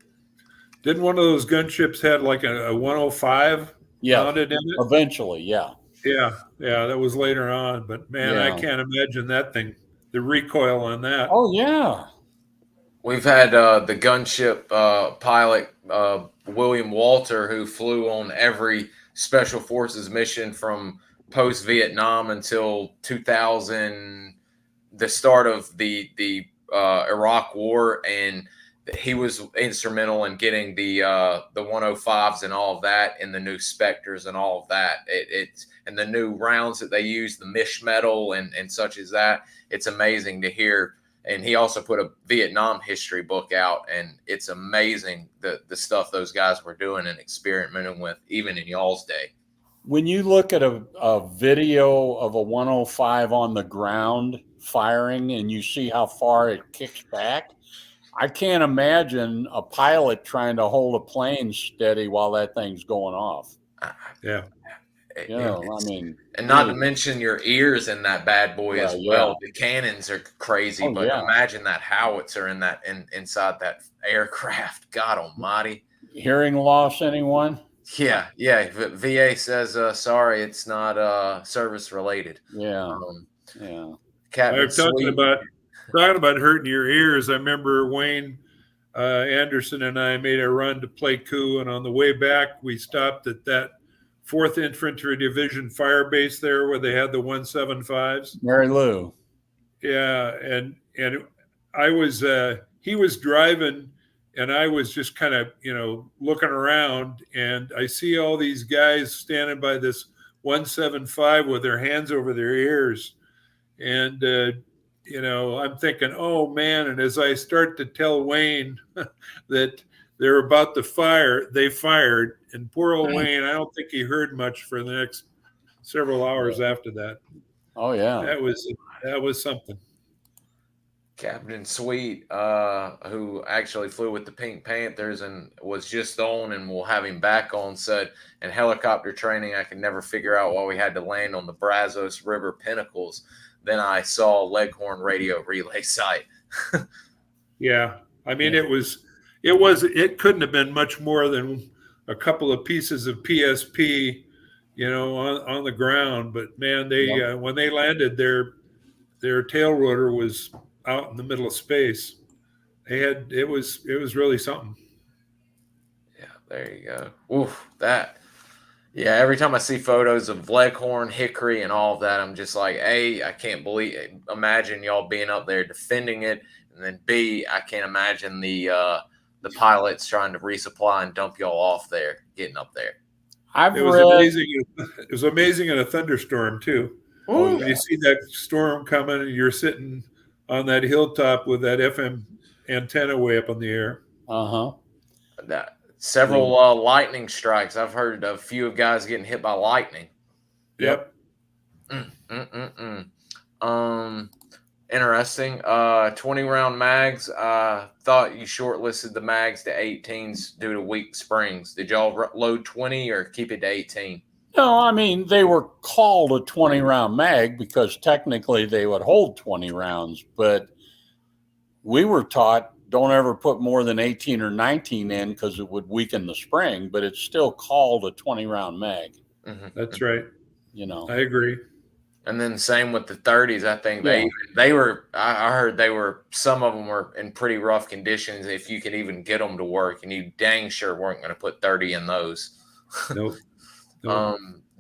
Didn't one of those gunships had like a 105 mounted in it? Eventually, yeah. Yeah, that was later on. But, man, I can't imagine that thing, the recoil on that. Oh, yeah. We've had the gunship pilot, William Walter, who flew on every Special Forces mission from post-Vietnam until 2000, the start of the Iraq War, and he was instrumental in getting the 105s and all of that, and the new Spectres and all of that. It's and the new rounds that they use, the Mish metal and such as that. It's amazing to hear. And he also put a Vietnam history book out, and it's amazing the stuff those guys were doing and experimenting with, even in y'all's day. When you look at a video of a 105 on the ground firing and you see how far it kicks back, I can't imagine a pilot trying to hold a plane steady while that thing's going off. Yeah. And not to mention your ears in that bad boy as well. The cannons are crazy, but imagine that howitzer inside that aircraft. God almighty. Hearing loss, anyone? Yeah. VA says, sorry, it's not service related. Yeah. Captain talking about hurting your ears. I remember Wayne Anderson and I made a run to play coup, and on the way back, we stopped at that 4th Infantry Division fire base there where they had the 175s. Mary Lou. Yeah, and I was he was driving, and I was just kind of looking around, and I see all these guys standing by this 175 with their hands over their ears, and I'm thinking, oh man. And as I start to tell Wayne that they're about to fire, they fired. And poor old Wayne, I don't think he heard much for the next several hours after that. Oh yeah. That was something. Captain Sweet, who actually flew with the Pink Panthers and was just on, and we'll have him back on, said, in helicopter training, I could never figure out why we had to land on the Brazos River pinnacles. Then I saw Leghorn radio relay site. Yeah. I mean, it couldn't have been much more than a couple of pieces of PSP, on the ground. But man, when they landed, their tail rotor was out in the middle of space. It was really something. Yeah, there you go. Oof, every time I see photos of Leghorn, Hickory, and all of that, I'm just like, A, I can't imagine y'all being up there defending it, and then B, I can't imagine the pilots trying to resupply and dump y'all off there, getting up there. It was amazing in a thunderstorm too. Ooh. When you see that storm coming and you're sitting on that hilltop with that FM antenna way up in the air. Several lightning strikes. I've heard a few of guys getting hit by lightning. Yep. Interesting. 20-round mags. Thought you shortlisted the mags to 18s due to weak springs. Did y'all load 20 or keep it to 18? No, I mean, they were called a 20-round mag because technically they would hold 20 rounds, but we were taught don't ever put more than 18 or 19 in because it would weaken the spring, but it's still called a 20-round mag. Mm-hmm. That's right. I agree. And then same with the 30s. I think they were, I heard some of them were in pretty rough conditions if you could even get them to work, and you dang sure weren't going to put 30 in those. Nope.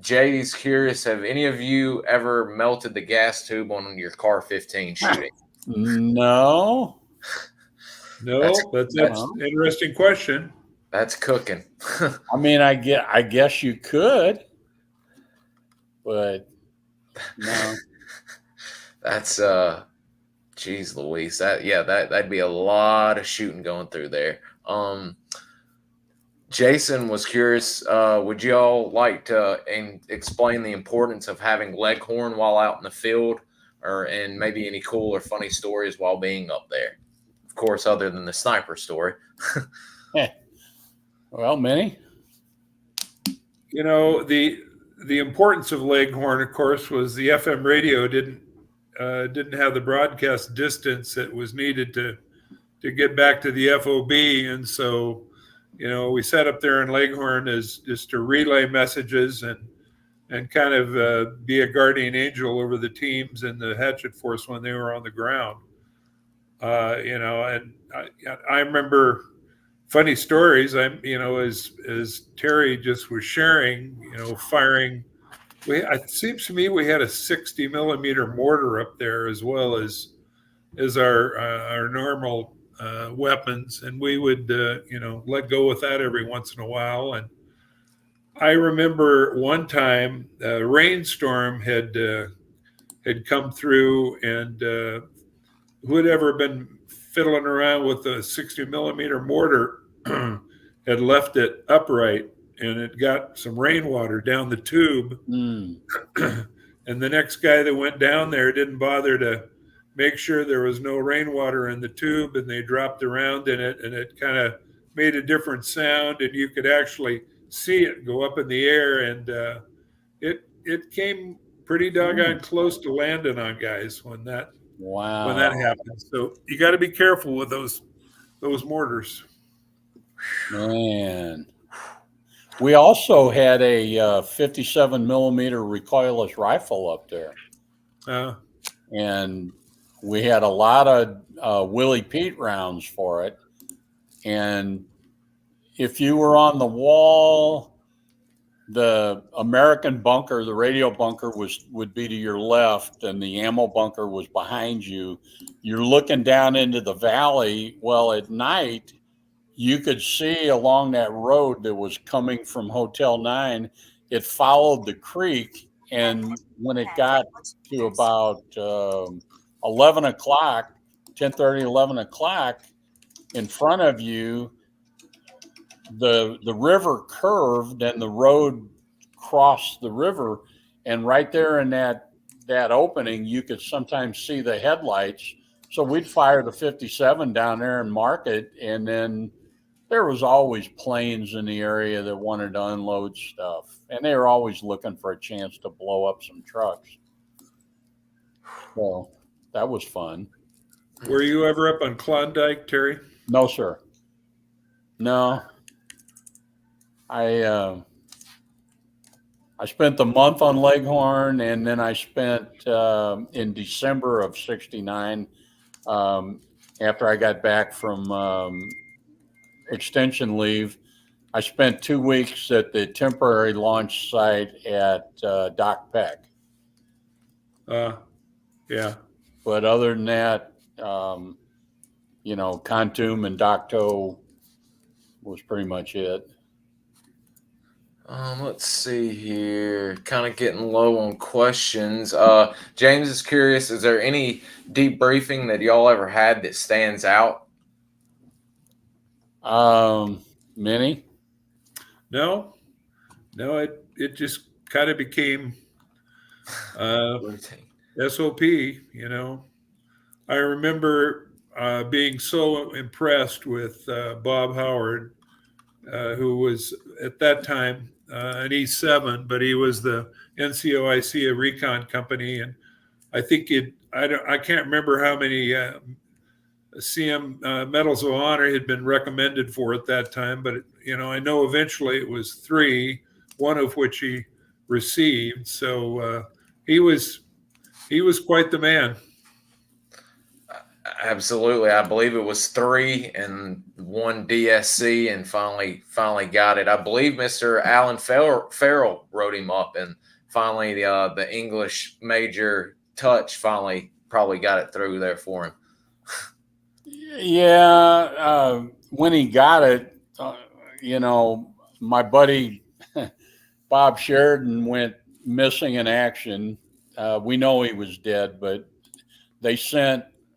Jay's curious, have any of you ever melted the gas tube on your Car 15 shooting? No. That's an interesting question. That's cooking. I mean, I guess you could, but no. That's geez Louise. That'd be a lot of shooting going through there. Jason was curious, would y'all like to explain the importance of having Leghorn while out in the field, and maybe any cool or funny stories while being up there? Of course, other than the sniper story. Well, Minnie? The importance of Leghorn, of course, was the FM radio didn't have the broadcast distance that was needed to get back to the FOB, and so we sat up there in Leghorn as just to relay messages and kind of be a guardian angel over the teams and the Hatchet force when they were on the ground. And I remember funny stories. As Terry just was sharing, firing. It seems to me we had a 60 millimeter mortar up there as well as our normal weapons, and we would let go with that every once in a while. And I remember one time a rainstorm had come through, and who had ever been fiddling around with a 60 millimeter mortar had left it upright, and it got some rainwater down the tube. And the next guy that went down there didn't bother to make sure there was no rainwater in the tube, and they dropped around in it, and it kind of made a different sound, and you could actually see it go up in the air, and it came pretty doggone close to landing on guys when that happens. So you got to be careful with those mortars. Man, we also had a 57 millimeter recoilless rifle up there, and we had a lot of Willie Pete rounds for it. And if you were on the wall, the American bunker, the radio bunker would be to your left, and the ammo bunker was behind you. You're looking down into the valley. Well, at night, you could see along that road that was coming from Hotel 9, it followed the creek. And when it got to about 11 o'clock, 10:30, 11 o'clock, in front of you, the river curved and the road crossed the river. And right there in that opening, you could sometimes see the headlights. So we'd fire the 57 down there and mark it. And then there was always planes in the area that wanted to unload stuff. And they were always looking for a chance to blow up some trucks. So that was fun. Were you ever up on Klondike, Terry? No, sir. No. I spent the month on Leghorn, and then I spent in December of '69, after I got back from extension leave, I spent 2 weeks at the temporary launch site at Dock Peck. Yeah. But other than that, Kontum and Docto was pretty much it. Let's see here. Kind of getting low on questions. James is curious, is there any debriefing that y'all ever had that stands out? Many? No, it just kind of became SOP, I remember being so impressed with Bob Howard, who was at that time an E7, but he was the NCOIC, a Recon company, and I think I can't remember how many CM Medals of Honor had been recommended for at that time, but I know eventually it was 3, one of which he received. So he was quite the man. Absolutely. I believe it was 3 and 1 DSC, and finally got it. I believe Mr. Alan Farrell wrote him up, and finally the English Major Touch finally probably got it through there for him. Yeah. When he got it, my buddy Bob Sheridan went missing in action. We know he was dead, but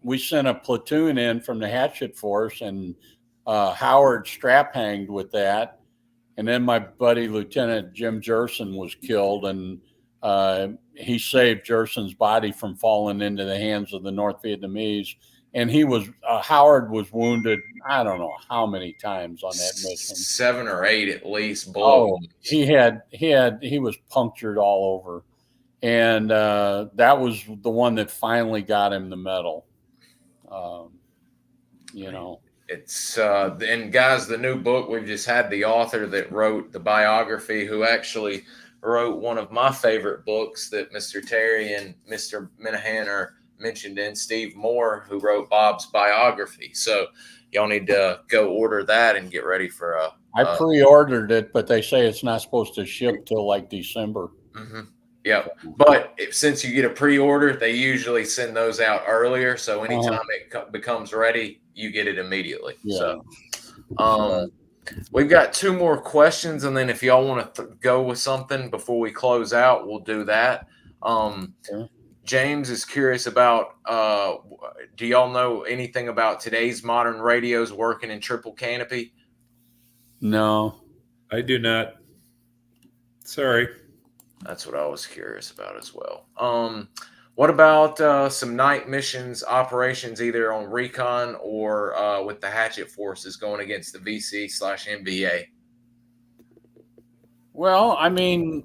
we sent a platoon in from the Hatchet force, and Howard strap hanged with that. And then my buddy Lieutenant Jim Jerson was killed, and he saved Jerson's body from falling into the hands of the North Vietnamese. And Howard was wounded, I don't know how many times on that mission. 7 or 8 at least. Oh, he was punctured all over. And that was the one that finally got him the medal. It's and guys, the new book, we've just had the author that wrote the biography, who actually wrote one of my favorite books that Mr. Terry and Mr. Minihan are mentioned in, Steve Moore, who wrote Bob's biography. So y'all need to go order that and get ready for I pre-ordered it, but they say it's not supposed to ship till like December. Mm-hmm. Yeah, but since you get a pre-order, they usually send those out earlier. So anytime it becomes ready, you get it immediately. Yeah. So we've got 2 more questions, and then if y'all want to go with something before we close out, we'll do that. James is curious about, do y'all know anything about today's modern radios working in triple canopy? No. I do not. Sorry. That's what I was curious about as well. What about some night missions operations, either on Recon or with the Hatchet forces going against the VC/MVA? Well, I mean,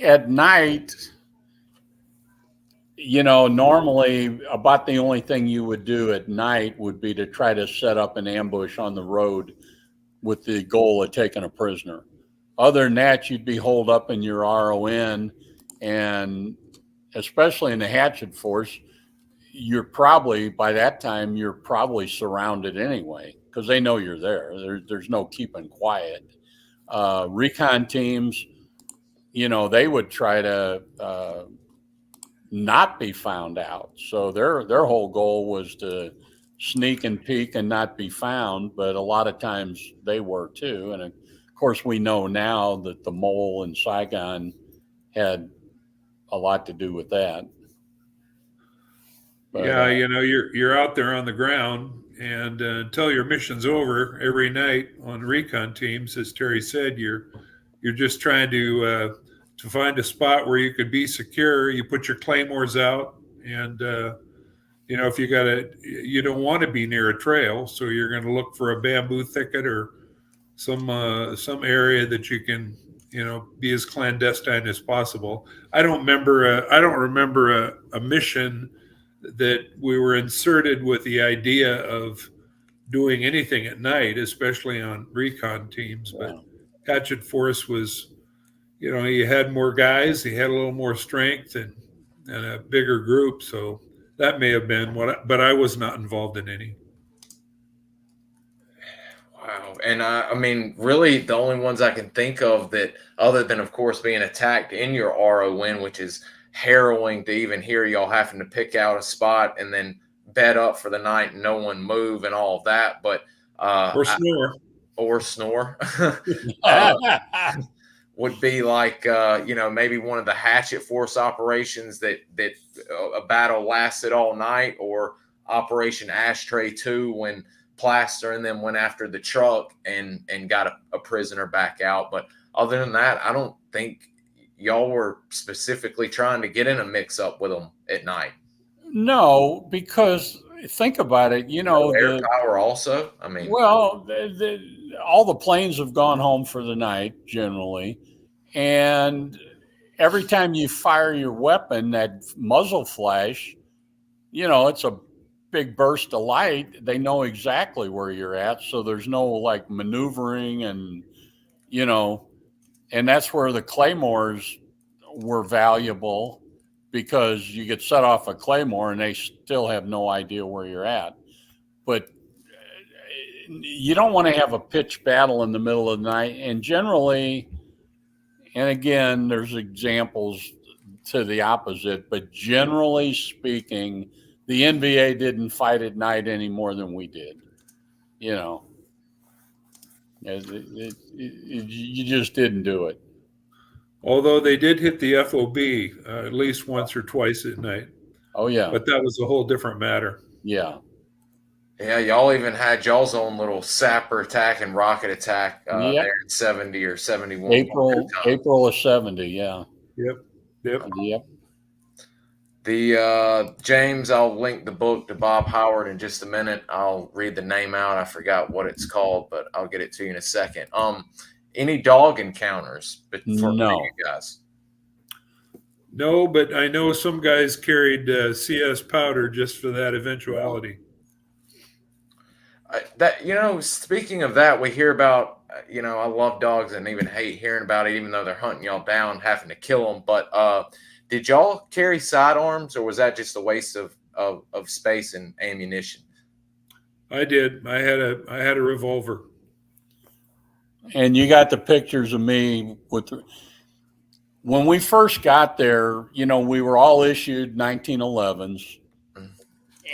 at night, normally about the only thing you would do at night would be to try to set up an ambush on the road with the goal of taking a prisoner. Other than that, you'd be holed up in your RON, and especially in the Hatchet force, by that time, you're probably surrounded anyway, because they know you're there. There's no keeping quiet. Recon teams, they would try to not be found out. So their whole goal was to sneak and peek and not be found, but a lot of times they were too. And of course, we know now that the mole in Saigon had a lot to do with that. But, yeah, you're out there on the ground, and until your mission's over every night on recon teams, as Terry said, you're just trying to find a spot where you could be secure. You put your claymores out, and if you don't want to be near a trail, so you're going to look for a bamboo thicket or some area that you can be as clandestine as possible. I don't remember a mission that we were inserted with the idea of doing anything at night, especially on recon teams. But Hatchet Force was, he had more guys, he had a little more strength and a bigger group. So that may have been but I was not involved in any. Wow. And I mean, really the only ones I can think of that, other than of course being attacked in your RON, which is harrowing to even hear y'all having to pick out a spot and then bed up for the night and no one move and all of that. But Or snore. Would be like maybe one of the Hatchet Force operations that a battle lasted all night, or Operation Ashtray 2 when Plaster and them went after the truck and got a prisoner back out. But other than that, I don't think y'all were specifically trying to get in a mix up with them at night. No, because think about it, air power also. I mean, well, all the planes have gone home for the night generally, and every time you fire your weapon, that muzzle flash, it's a big burst of light. They know exactly where you're at, so there's no like maneuvering and and that's where the claymores were valuable, because you get set off a claymore and they still have no idea where you're at. But you don't want to have a pitched battle in the middle of the night. And generally, and again, there's examples to the opposite, but generally speaking, the NVA didn't fight at night any more than we did. You just didn't do it. Although they did hit the FOB at least once or twice at night. Oh, yeah. But that was a whole different matter. Yeah. Yeah, y'all even had y'all's own little sapper attack and rocket attack there in 70 or 71. April of 70, yeah. Yep. The James, I'll link the book to Bob Howard in just a minute. I'll read the name out. I forgot what it's called, but I'll get it to you in a second. Any dog encounters for you guys? No, but I know some guys carried CS powder just for that eventuality. Speaking of that, we hear about, I love dogs and even hate hearing about it, even though they're hunting y'all down, having to kill them. But did y'all carry sidearms, or was that just a waste of space and ammunition? I did. I had a revolver. And you got the pictures of me when we first got there, we were all issued 1911s.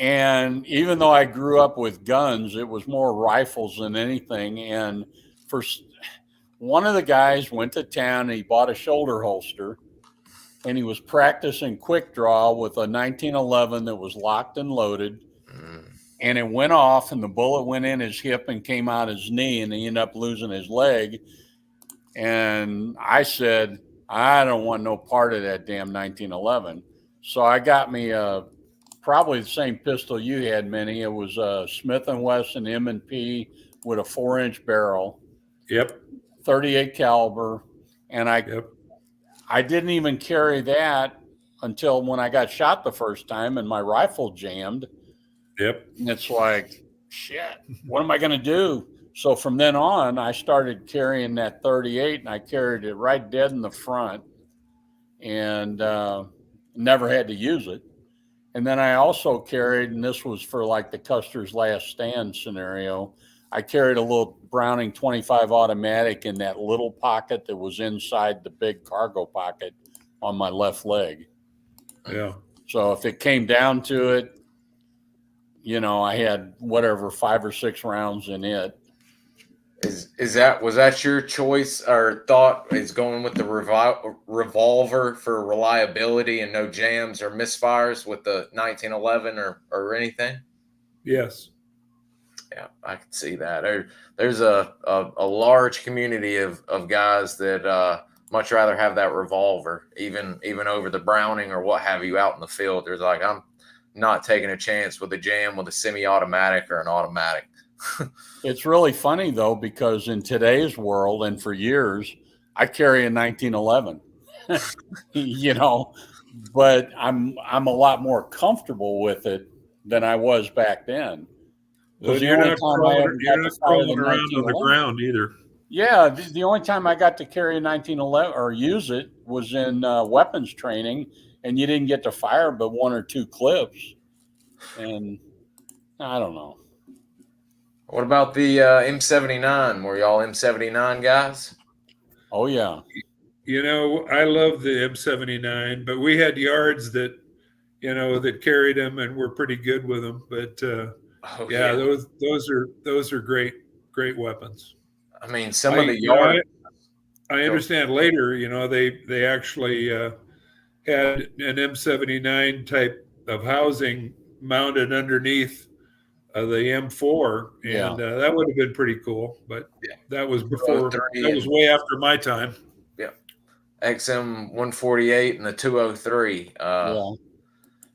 And even though I grew up with guns, it was more rifles than anything. And one of the guys went to town and he bought a shoulder holster, and he was practicing quick draw with a 1911 that was locked and loaded. And it went off, and the bullet went in his hip and came out his knee, and he ended up losing his leg. And I said, I don't want no part of that damn 1911. So I got me probably the same pistol you had, Minnie. It was a Smith & Wesson M&P with a 4-inch barrel. Yep. 38 caliber. And I didn't even carry that until when I got shot the first time and my rifle jammed. Yep. And it's like, shit, what am I going to do? So from then on, I started carrying that 38, and I carried it right dead in the front, and never had to use it. And then I also carried, and this was for like the Custer's Last Stand scenario, I carried a little Browning 25 automatic in that little pocket that was inside the big cargo pocket on my left leg. Yeah. So if it came down to it, I had 5 or 6 rounds in it. Was that your choice or thought? Is going with the revolver for reliability and no jams or misfires with the 1911 or anything? Yes. Yeah, I can see that. There's a large community of guys that much rather have that revolver, even over the Browning or what have you out in the field. There's like, I'm not taking a chance with a jam with a semi-automatic or an automatic. It's really funny though, because in today's world and for years, I carry a 1911, you know, but I'm a lot more comfortable with it than I was back then. Because But the only time I ever got to fire the around on the 1911, ground either. yeah, the only time I got to carry a 1911 or use it was in weapons training, and you didn't get to fire but one or two clips, and I don't know. What about the M79? Were y'all M79 guys? Oh yeah. You know, I love the M79, but we had yards that, you know, that carried them and were pretty good with them. But yeah, those are great weapons. I mean, some of the yard. I understand later, you know, they actually had an M79 type of housing mounted underneath the M4, and that would have been pretty cool. But that was before. That was way after my time. Yeah, XM 148 and the 203.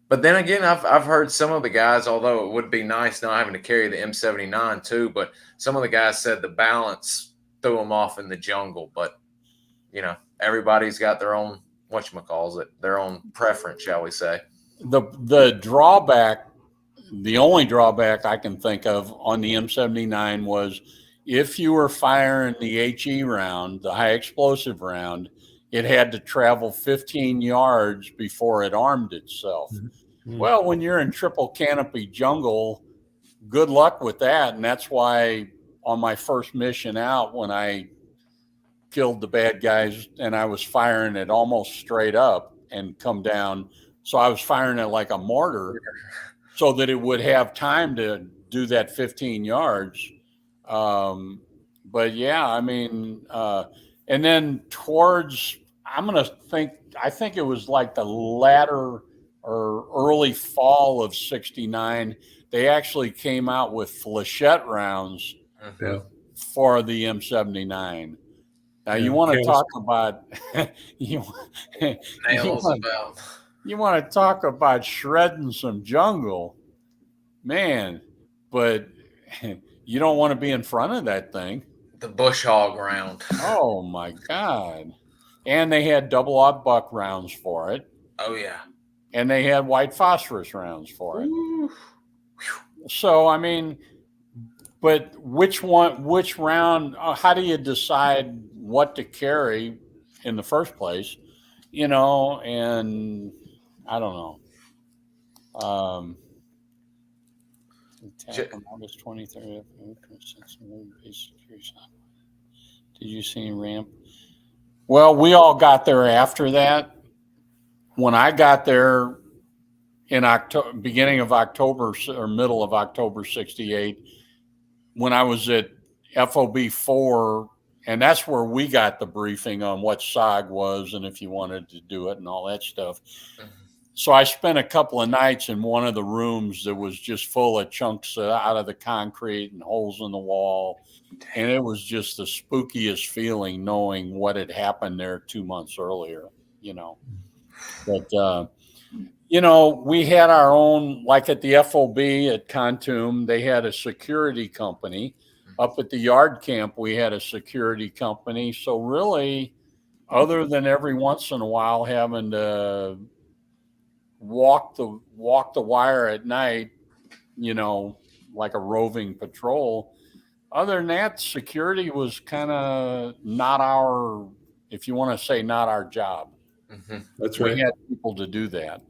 But then again, I've heard some of the guys, although it would be nice not having to carry the M79 too, but some of the guys said the balance threw them off in the jungle. But you know, everybody's got their own whatchamacallit, their own preference, shall we say? The drawback, the only drawback I can think of on the M79 was if you were firing the HE round, the high explosive round, it had to travel 15 yards before it armed itself. Mm-hmm. Well, when you're in triple canopy jungle, good luck with that. And that's why on my first mission out, when I killed the bad guys and I was firing it almost straight up and come down, so I was firing it like a mortar so that it would have time to do that 15 yards. But yeah, I mean, and then towards, I think it was like the latter or early fall of 69, they actually came out with flechette rounds for the M79. Now you want to talk about you want to talk about shredding some jungle, man, but you don't want to be in front of that thing. The bush hog round. Oh my God. And they had double aught buck rounds for it. Oh yeah. And they had white phosphorus rounds for it. Ooh. So I mean, but which round, how do you decide what to carry in the first place? You know, and I don't know. Attack on August 23rd. Did you see ramp? Well, we all got there after that. When I got there in October, beginning of October or middle of October 68, when I was at FOB 4, and that's where we got the briefing on what SOG was and if you wanted to do it and all that stuff. Mm-hmm. So I spent a couple of nights in one of the rooms that was just full of chunks out of the concrete and holes in the wall. And it was just the spookiest feeling knowing what had happened there 2 months earlier, you know. But, you know, we had our own, like at the FOB at Khartoum, they had a security company. Up at the yard camp, we had a security company. So really, other than every once in a while having to walk the wire at night, you know, like a roving patrol, other than that, security was kind of not our, if you want to say, not our job. Mm-hmm. That's right. We had people to do that.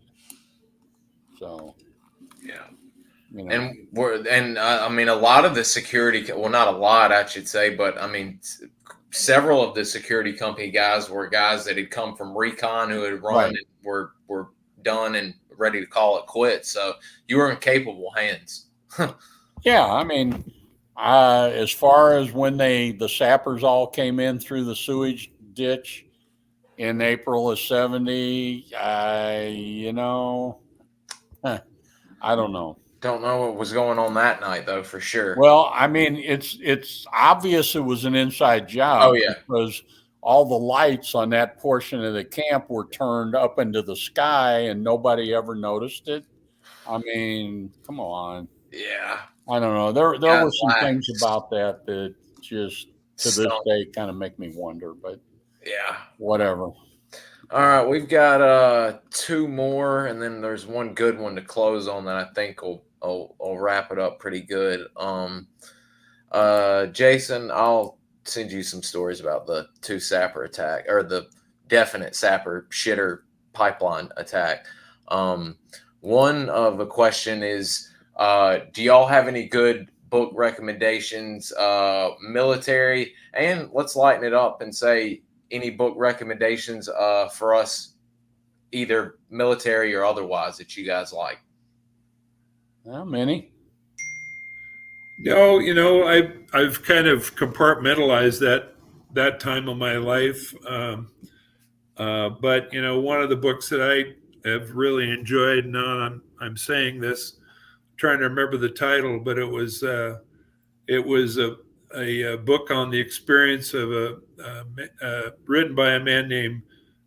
So, yeah. You know. And I mean, a lot of the security, well, not a lot, I should say, but I mean, several of the security company guys were guys that had come from Recon who had run and were done and ready to call it quits. So you were in capable hands. Yeah, I mean, As far as when the sappers all came in through the sewage ditch in April of 70, I don't know. Don't know what was going on that night though, for sure. Well, I mean, it's obvious it was an inside job. Oh, yeah. Because all the lights on that portion of the camp were turned up into the sky and nobody ever noticed it. I mean, come on. Yeah. I don't know. There Got were some lax. things about that just to this Stunk. day kind of make me wonder, but Yeah. whatever. All right, we've got two more, and then there's one good one to close on that I think will wrap it up pretty good. Jason, I'll send you some stories about the two sapper attack, or the definite sapper shitter pipeline attack. One of the question is, do y'all have any good book recommendations, military, and let's lighten it up and say any book recommendations for us, either military or otherwise, that you guys like? How many? No, I've kind of compartmentalized that time of my life. But one of the books that I have really enjoyed, now I'm saying this, trying to remember the title, but it was a book on the experience of written by a man named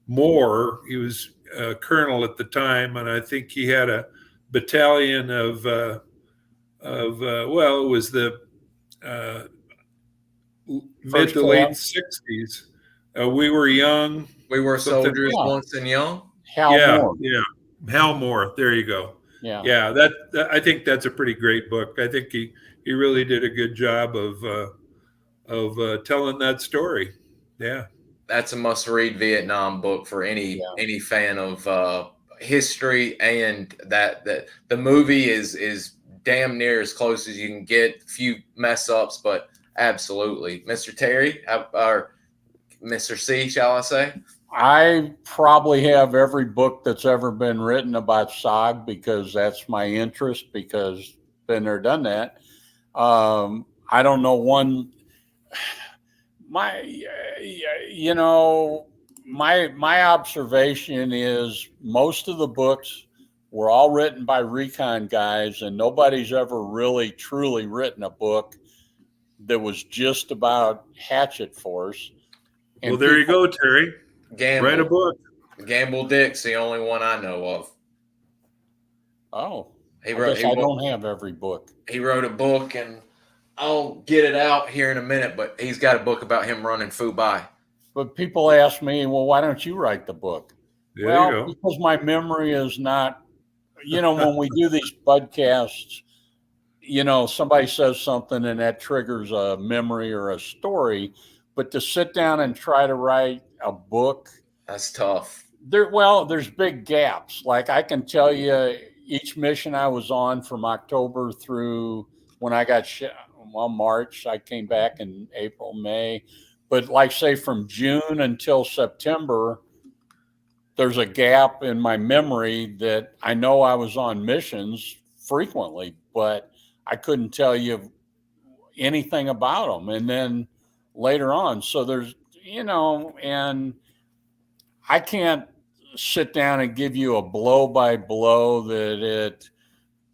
Moore. He was a colonel at the time, and I think he had a battalion of it was the mid to late 60s. We were young. We were soldiers once and young. Moore. Yeah, Hal Moore. There you go. Yeah. That I think that's a pretty great book. I think he really did a good job of telling that story. Yeah, that's a must-read Vietnam book for any fan of history, and that the movie is damn near as close as you can get. A few mess ups, but absolutely. Mr. Terry, or Mr. C, shall I say? I probably have every book that's ever been written about SOG because that's my interest, because been there, done that. I don't know one. My observation is most of the books were all written by Recon guys, and nobody's ever really truly written a book that was just about Hatchet Force. And well, there you go, Terry. Gamble. Write a book. Gamble Dick's the only one I know of. Oh, I don't have every book. He wrote a book, and I'll get it out here in a minute, but he's got a book about him running Fubai. But people ask me, well, why don't you write the book? There you go. Because my memory is not, when we do these podcasts, somebody says something and that triggers a memory or a story. But to sit down and try to write a book, that's tough. There's big gaps. Like I can tell you each mission I was on from October through when I got March, I came back in April, May. But like say from June until September, there's a gap in my memory that I know I was on missions frequently, but I couldn't tell you anything about them. And then later on, so there's, and I can't sit down and give you a blow by blow that at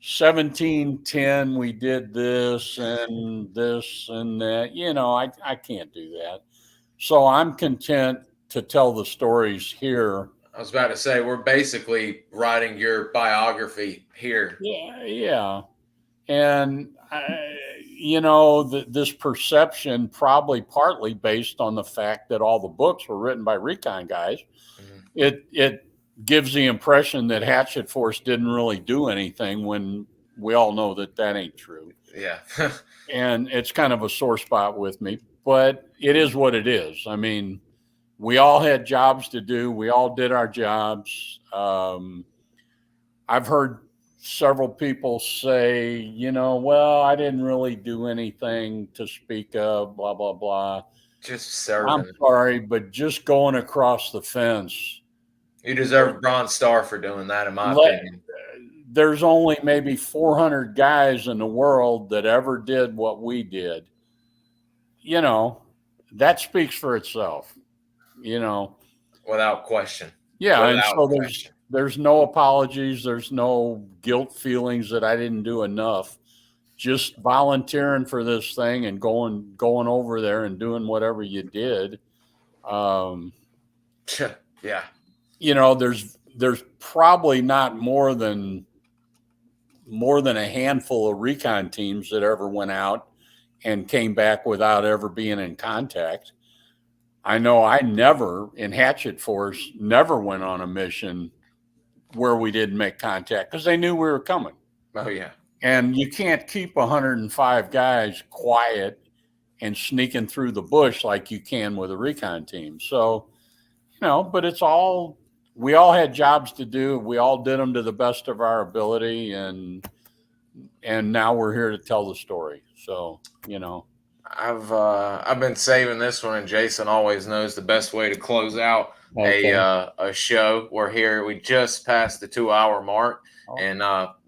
1710 we did this and that. I can't do that. So I'm content to tell the stories here. I was about to say, we're basically writing your biography here. Yeah. And this perception probably partly based on the fact that all the books were written by Recon guys. Mm-hmm. It gives the impression that Hatchet Force didn't really do anything when we all know that ain't true. Yeah. And it's kind of a sore spot with me, but it is what it is. I mean, we all had jobs to do. We all did our jobs. I've heard several people say, well, I didn't really do anything to speak of, blah, blah, blah. Just serving. I'm sorry, but just going across the fence. You deserve a Bronze Star for doing that, in my opinion. there's only maybe 400 guys in the world that ever did what we did. That speaks for itself, Without question. Yeah. And Without so question. there's no apologies. There's no guilt feelings that I didn't do enough. Just volunteering for this thing and going over there and doing whatever you did. Yeah. There's probably not more than a handful of recon teams that ever went out and came back without ever being in contact. I know I never, in Hatchet Force, never went on a mission where we didn't make contact because they knew we were coming. Oh, yeah. And you can't keep 105 guys quiet and sneaking through the bush like you can with a recon team. So, but we all had jobs to do. We all did them to the best of our ability. And now we're here to tell the story. So, I've been saving this one, and Jason always knows the best way to close out a show. We're here. We just passed the 2-hour mark. And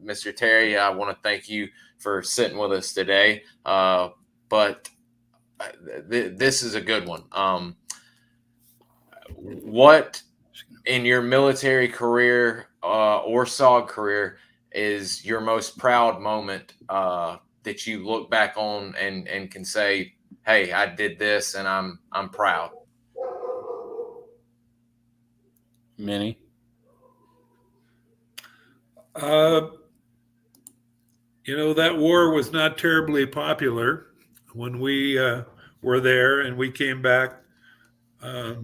Mr. Terry, I want to thank you for sitting with us today. But this is a good one. What in your military career or SOG career is your most proud moment that you look back on and can say, "Hey, I did this, and I'm proud"? Minnie? That war was not terribly popular when we were there and we came back. I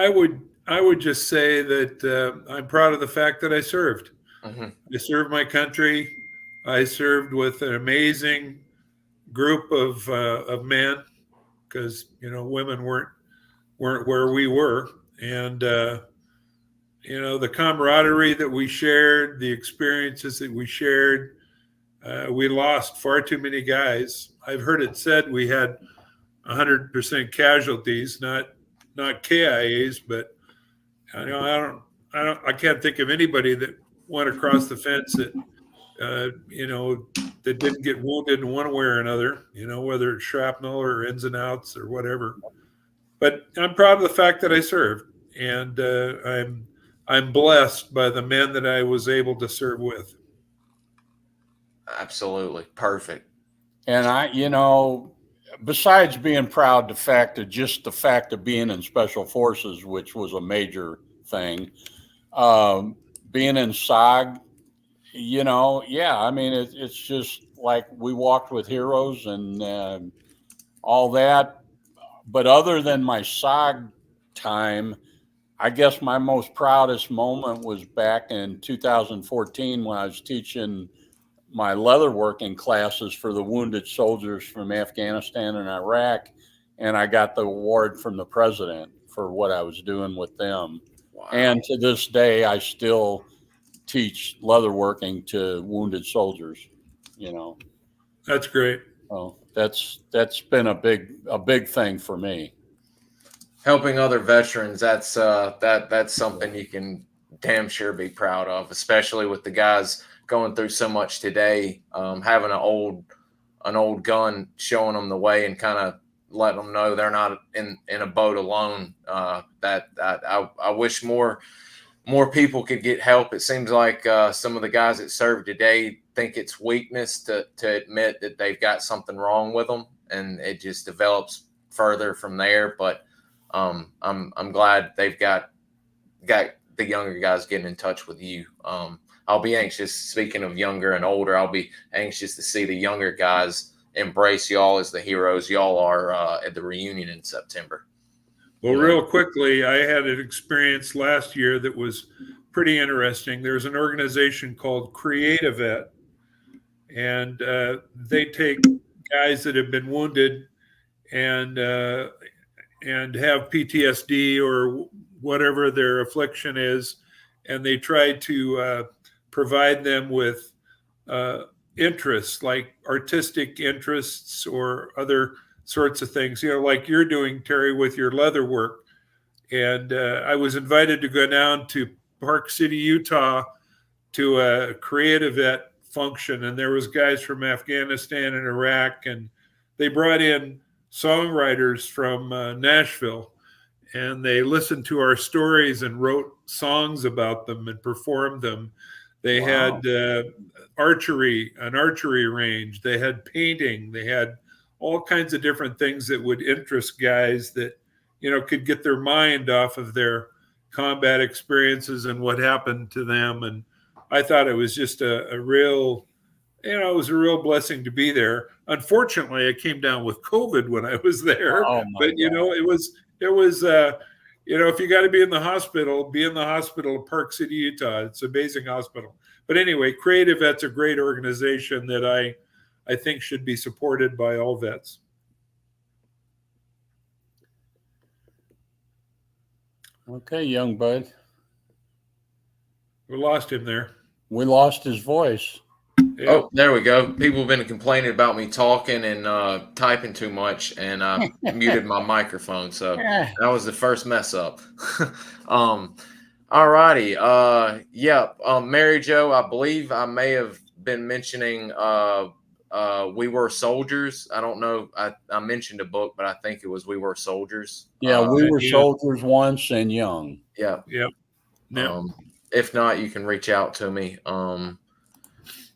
would just say that I'm proud of the fact that I served. Mm-hmm. I served my country. I served with an amazing group of men because women weren't where we were, and the camaraderie that we shared, the experiences that we shared. We lost far too many guys. I've heard it said we had 100% casualties, not KIAs, but I can't think of anybody that went across the fence that that didn't get wounded in one way or another, whether it's shrapnel or ins and outs or whatever. But I'm proud of the fact that I served, and I'm blessed by the men that I was able to serve with. Absolutely. Perfect. And besides being proud, the fact of being in Special Forces, which was a major thing, being in SOG, it's just like we walked with heroes and all that. But other than my SOG time, I guess my most proudest moment was back in 2014 when I was teaching my leatherworking classes for the wounded soldiers from Afghanistan and Iraq. And I got the award from the president for what I was doing with them. Wow. And to this day, I still teach leatherworking to wounded soldiers, That's great. So that's been a big thing for me. Helping other veterans, that's something you can damn sure be proud of, especially with the guys going through so much today. Having an old gun, showing them the way and kind of letting them know they're not in a boat alone. That I wish more people could get help. It seems like some of the guys that serve today think it's weakness to admit that they've got something wrong with them, and it just develops further from there. But I'm glad they've got the younger guys getting in touch with you. I'll be anxious, speaking of younger and older, I'll be anxious to see the younger guys embrace y'all as the heroes y'all are at the reunion in September. Well, real quickly, I had an experience last year that was pretty interesting. There's an organization called Create-A-Vet, and they take guys that have been wounded and have PTSD or whatever their affliction is, and they try to provide them with interests like artistic interests or other sorts of things, like you're doing, Terry, with your leather work. And I was invited to go down to Park City, Utah to a creative vet function, and there was guys from Afghanistan and Iraq, and they brought in songwriters from Nashville, and they listened to our stories and wrote songs about them and performed them. They had an archery range. They had painting. They had all kinds of different things that would interest guys that, could get their mind off of their combat experiences and what happened to them. And I thought it was just a real, it was a real blessing to be there. Unfortunately, I came down with COVID when I was there, but it was, if you got to be in the hospital, be in the hospital in Park City, Utah. It's an amazing hospital. But anyway, Creative Vet's a great organization that I think should be supported by all vets. Okay, young bud. We lost him there. We lost his voice. Yeah. Oh, there we go. People have been complaining about me talking and typing too much, and I muted my microphone. So that was the first mess up. All righty. Mary Jo, I believe I may have been mentioning We Were Soldiers. I don't know. I mentioned a book, but I think it was We Were Soldiers. Yeah, We Were Soldiers once and young. Yeah. Yep. If not, you can reach out to me.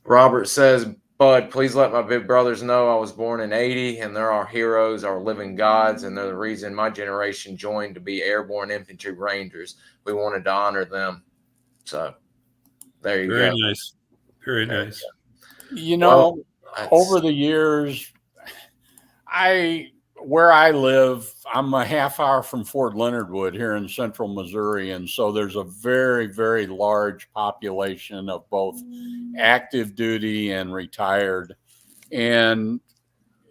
Robert says, Bud, please let my big brothers know I was born in 80 and they're our heroes, our living gods, and they're the reason my generation joined to be airborne infantry rangers. We wanted to honor them. So there you go. Very nice. Very nice. Over the years, where I live, I'm a half hour from Fort Leonard Wood here in central Missouri. And so there's a very, very large population of both active duty and retired. And,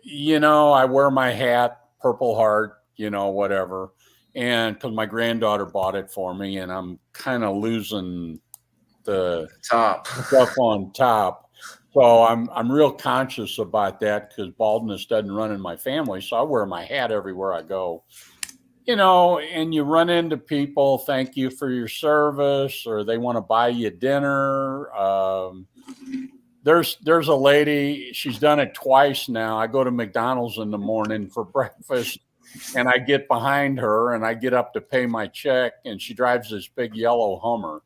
I wear my hat, Purple Heart, whatever. And because my granddaughter bought it for me, and I'm kind of losing the top stuff on top. So I'm real conscious about that because baldness doesn't run in my family. So I wear my hat everywhere I go, and you run into people, thank you for your service, or they want to buy you dinner. There's a lady, she's done it twice now. I go to McDonald's in the morning for breakfast and I get behind her and I get up to pay my check and she drives this big yellow Hummer.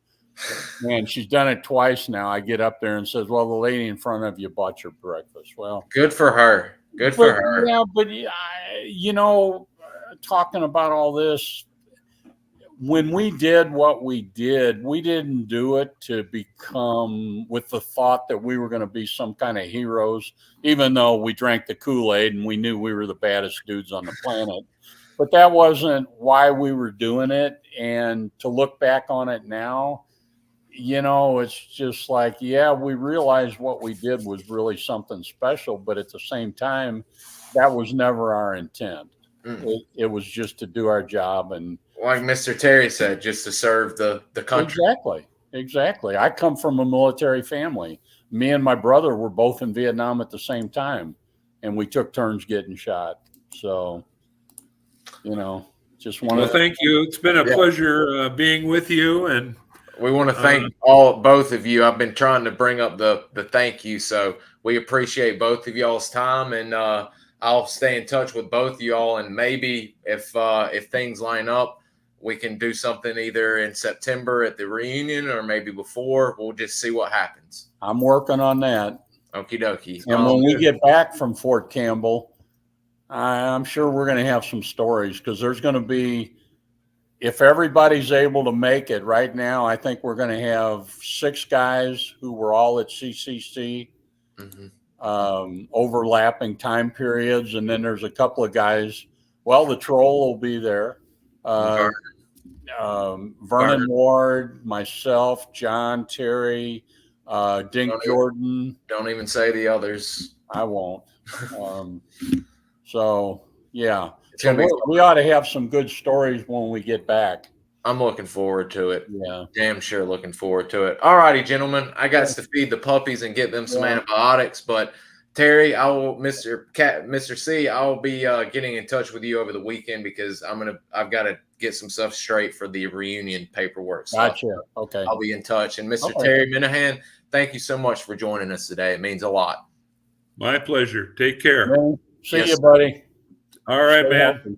And she's done it twice now. I get up there and says, well, the lady in front of you bought your breakfast. Well, good for her. Good for her. Yeah, but talking about all this, when we did what we did, we didn't do it to become with the thought that we were going to be some kind of heroes, even though we drank the Kool-Aid and we knew we were the baddest dudes on the planet. But that wasn't why we were doing it. And to look back on it now, it's just like, yeah, we realized what we did was really something special, but at the same time, that was never our intent. It was just to do our job. And like Mr. Terry said, just to serve the country. Exactly. I come from a military family. Me and my brother were both in Vietnam at the same time, and we took turns getting shot. So, just want to thank you. It's been a pleasure being with you, and we want to thank both of you. I've been trying to bring up the thank you, so we appreciate both of y'all's time, and I'll stay in touch with both of y'all, and maybe if things line up, we can do something either in September at the reunion or maybe before. We'll just see what happens. I'm working on that. Okie dokie. And when we get back from Fort Campbell, I'm sure we're going to have some stories because there's going to be, if everybody's able to make it right now, I think we're going to have 6 guys who were all at CCC, overlapping time periods. And then there's a couple of guys. Well, the Troll will be there. Vernon Ward, myself, John, Terry, Dink Jordan. Don't even say the others. I won't. So, yeah. So we ought to have some good stories when we get back. I'm looking forward to it. Yeah. Damn sure looking forward to it. All righty, gentlemen. I got to feed the puppies and get them some antibiotics, but Terry, Mr. C, I'll be getting in touch with you over the weekend because I've got to get some stuff straight for the reunion paperwork stuff. Gotcha. Okay. I'll be in touch. And Mr. Okay. Terry Minihan, thank you so much for joining us today. It means a lot. My pleasure. Take care. Well, see Yes. you, buddy. All right, Stay man. healthy.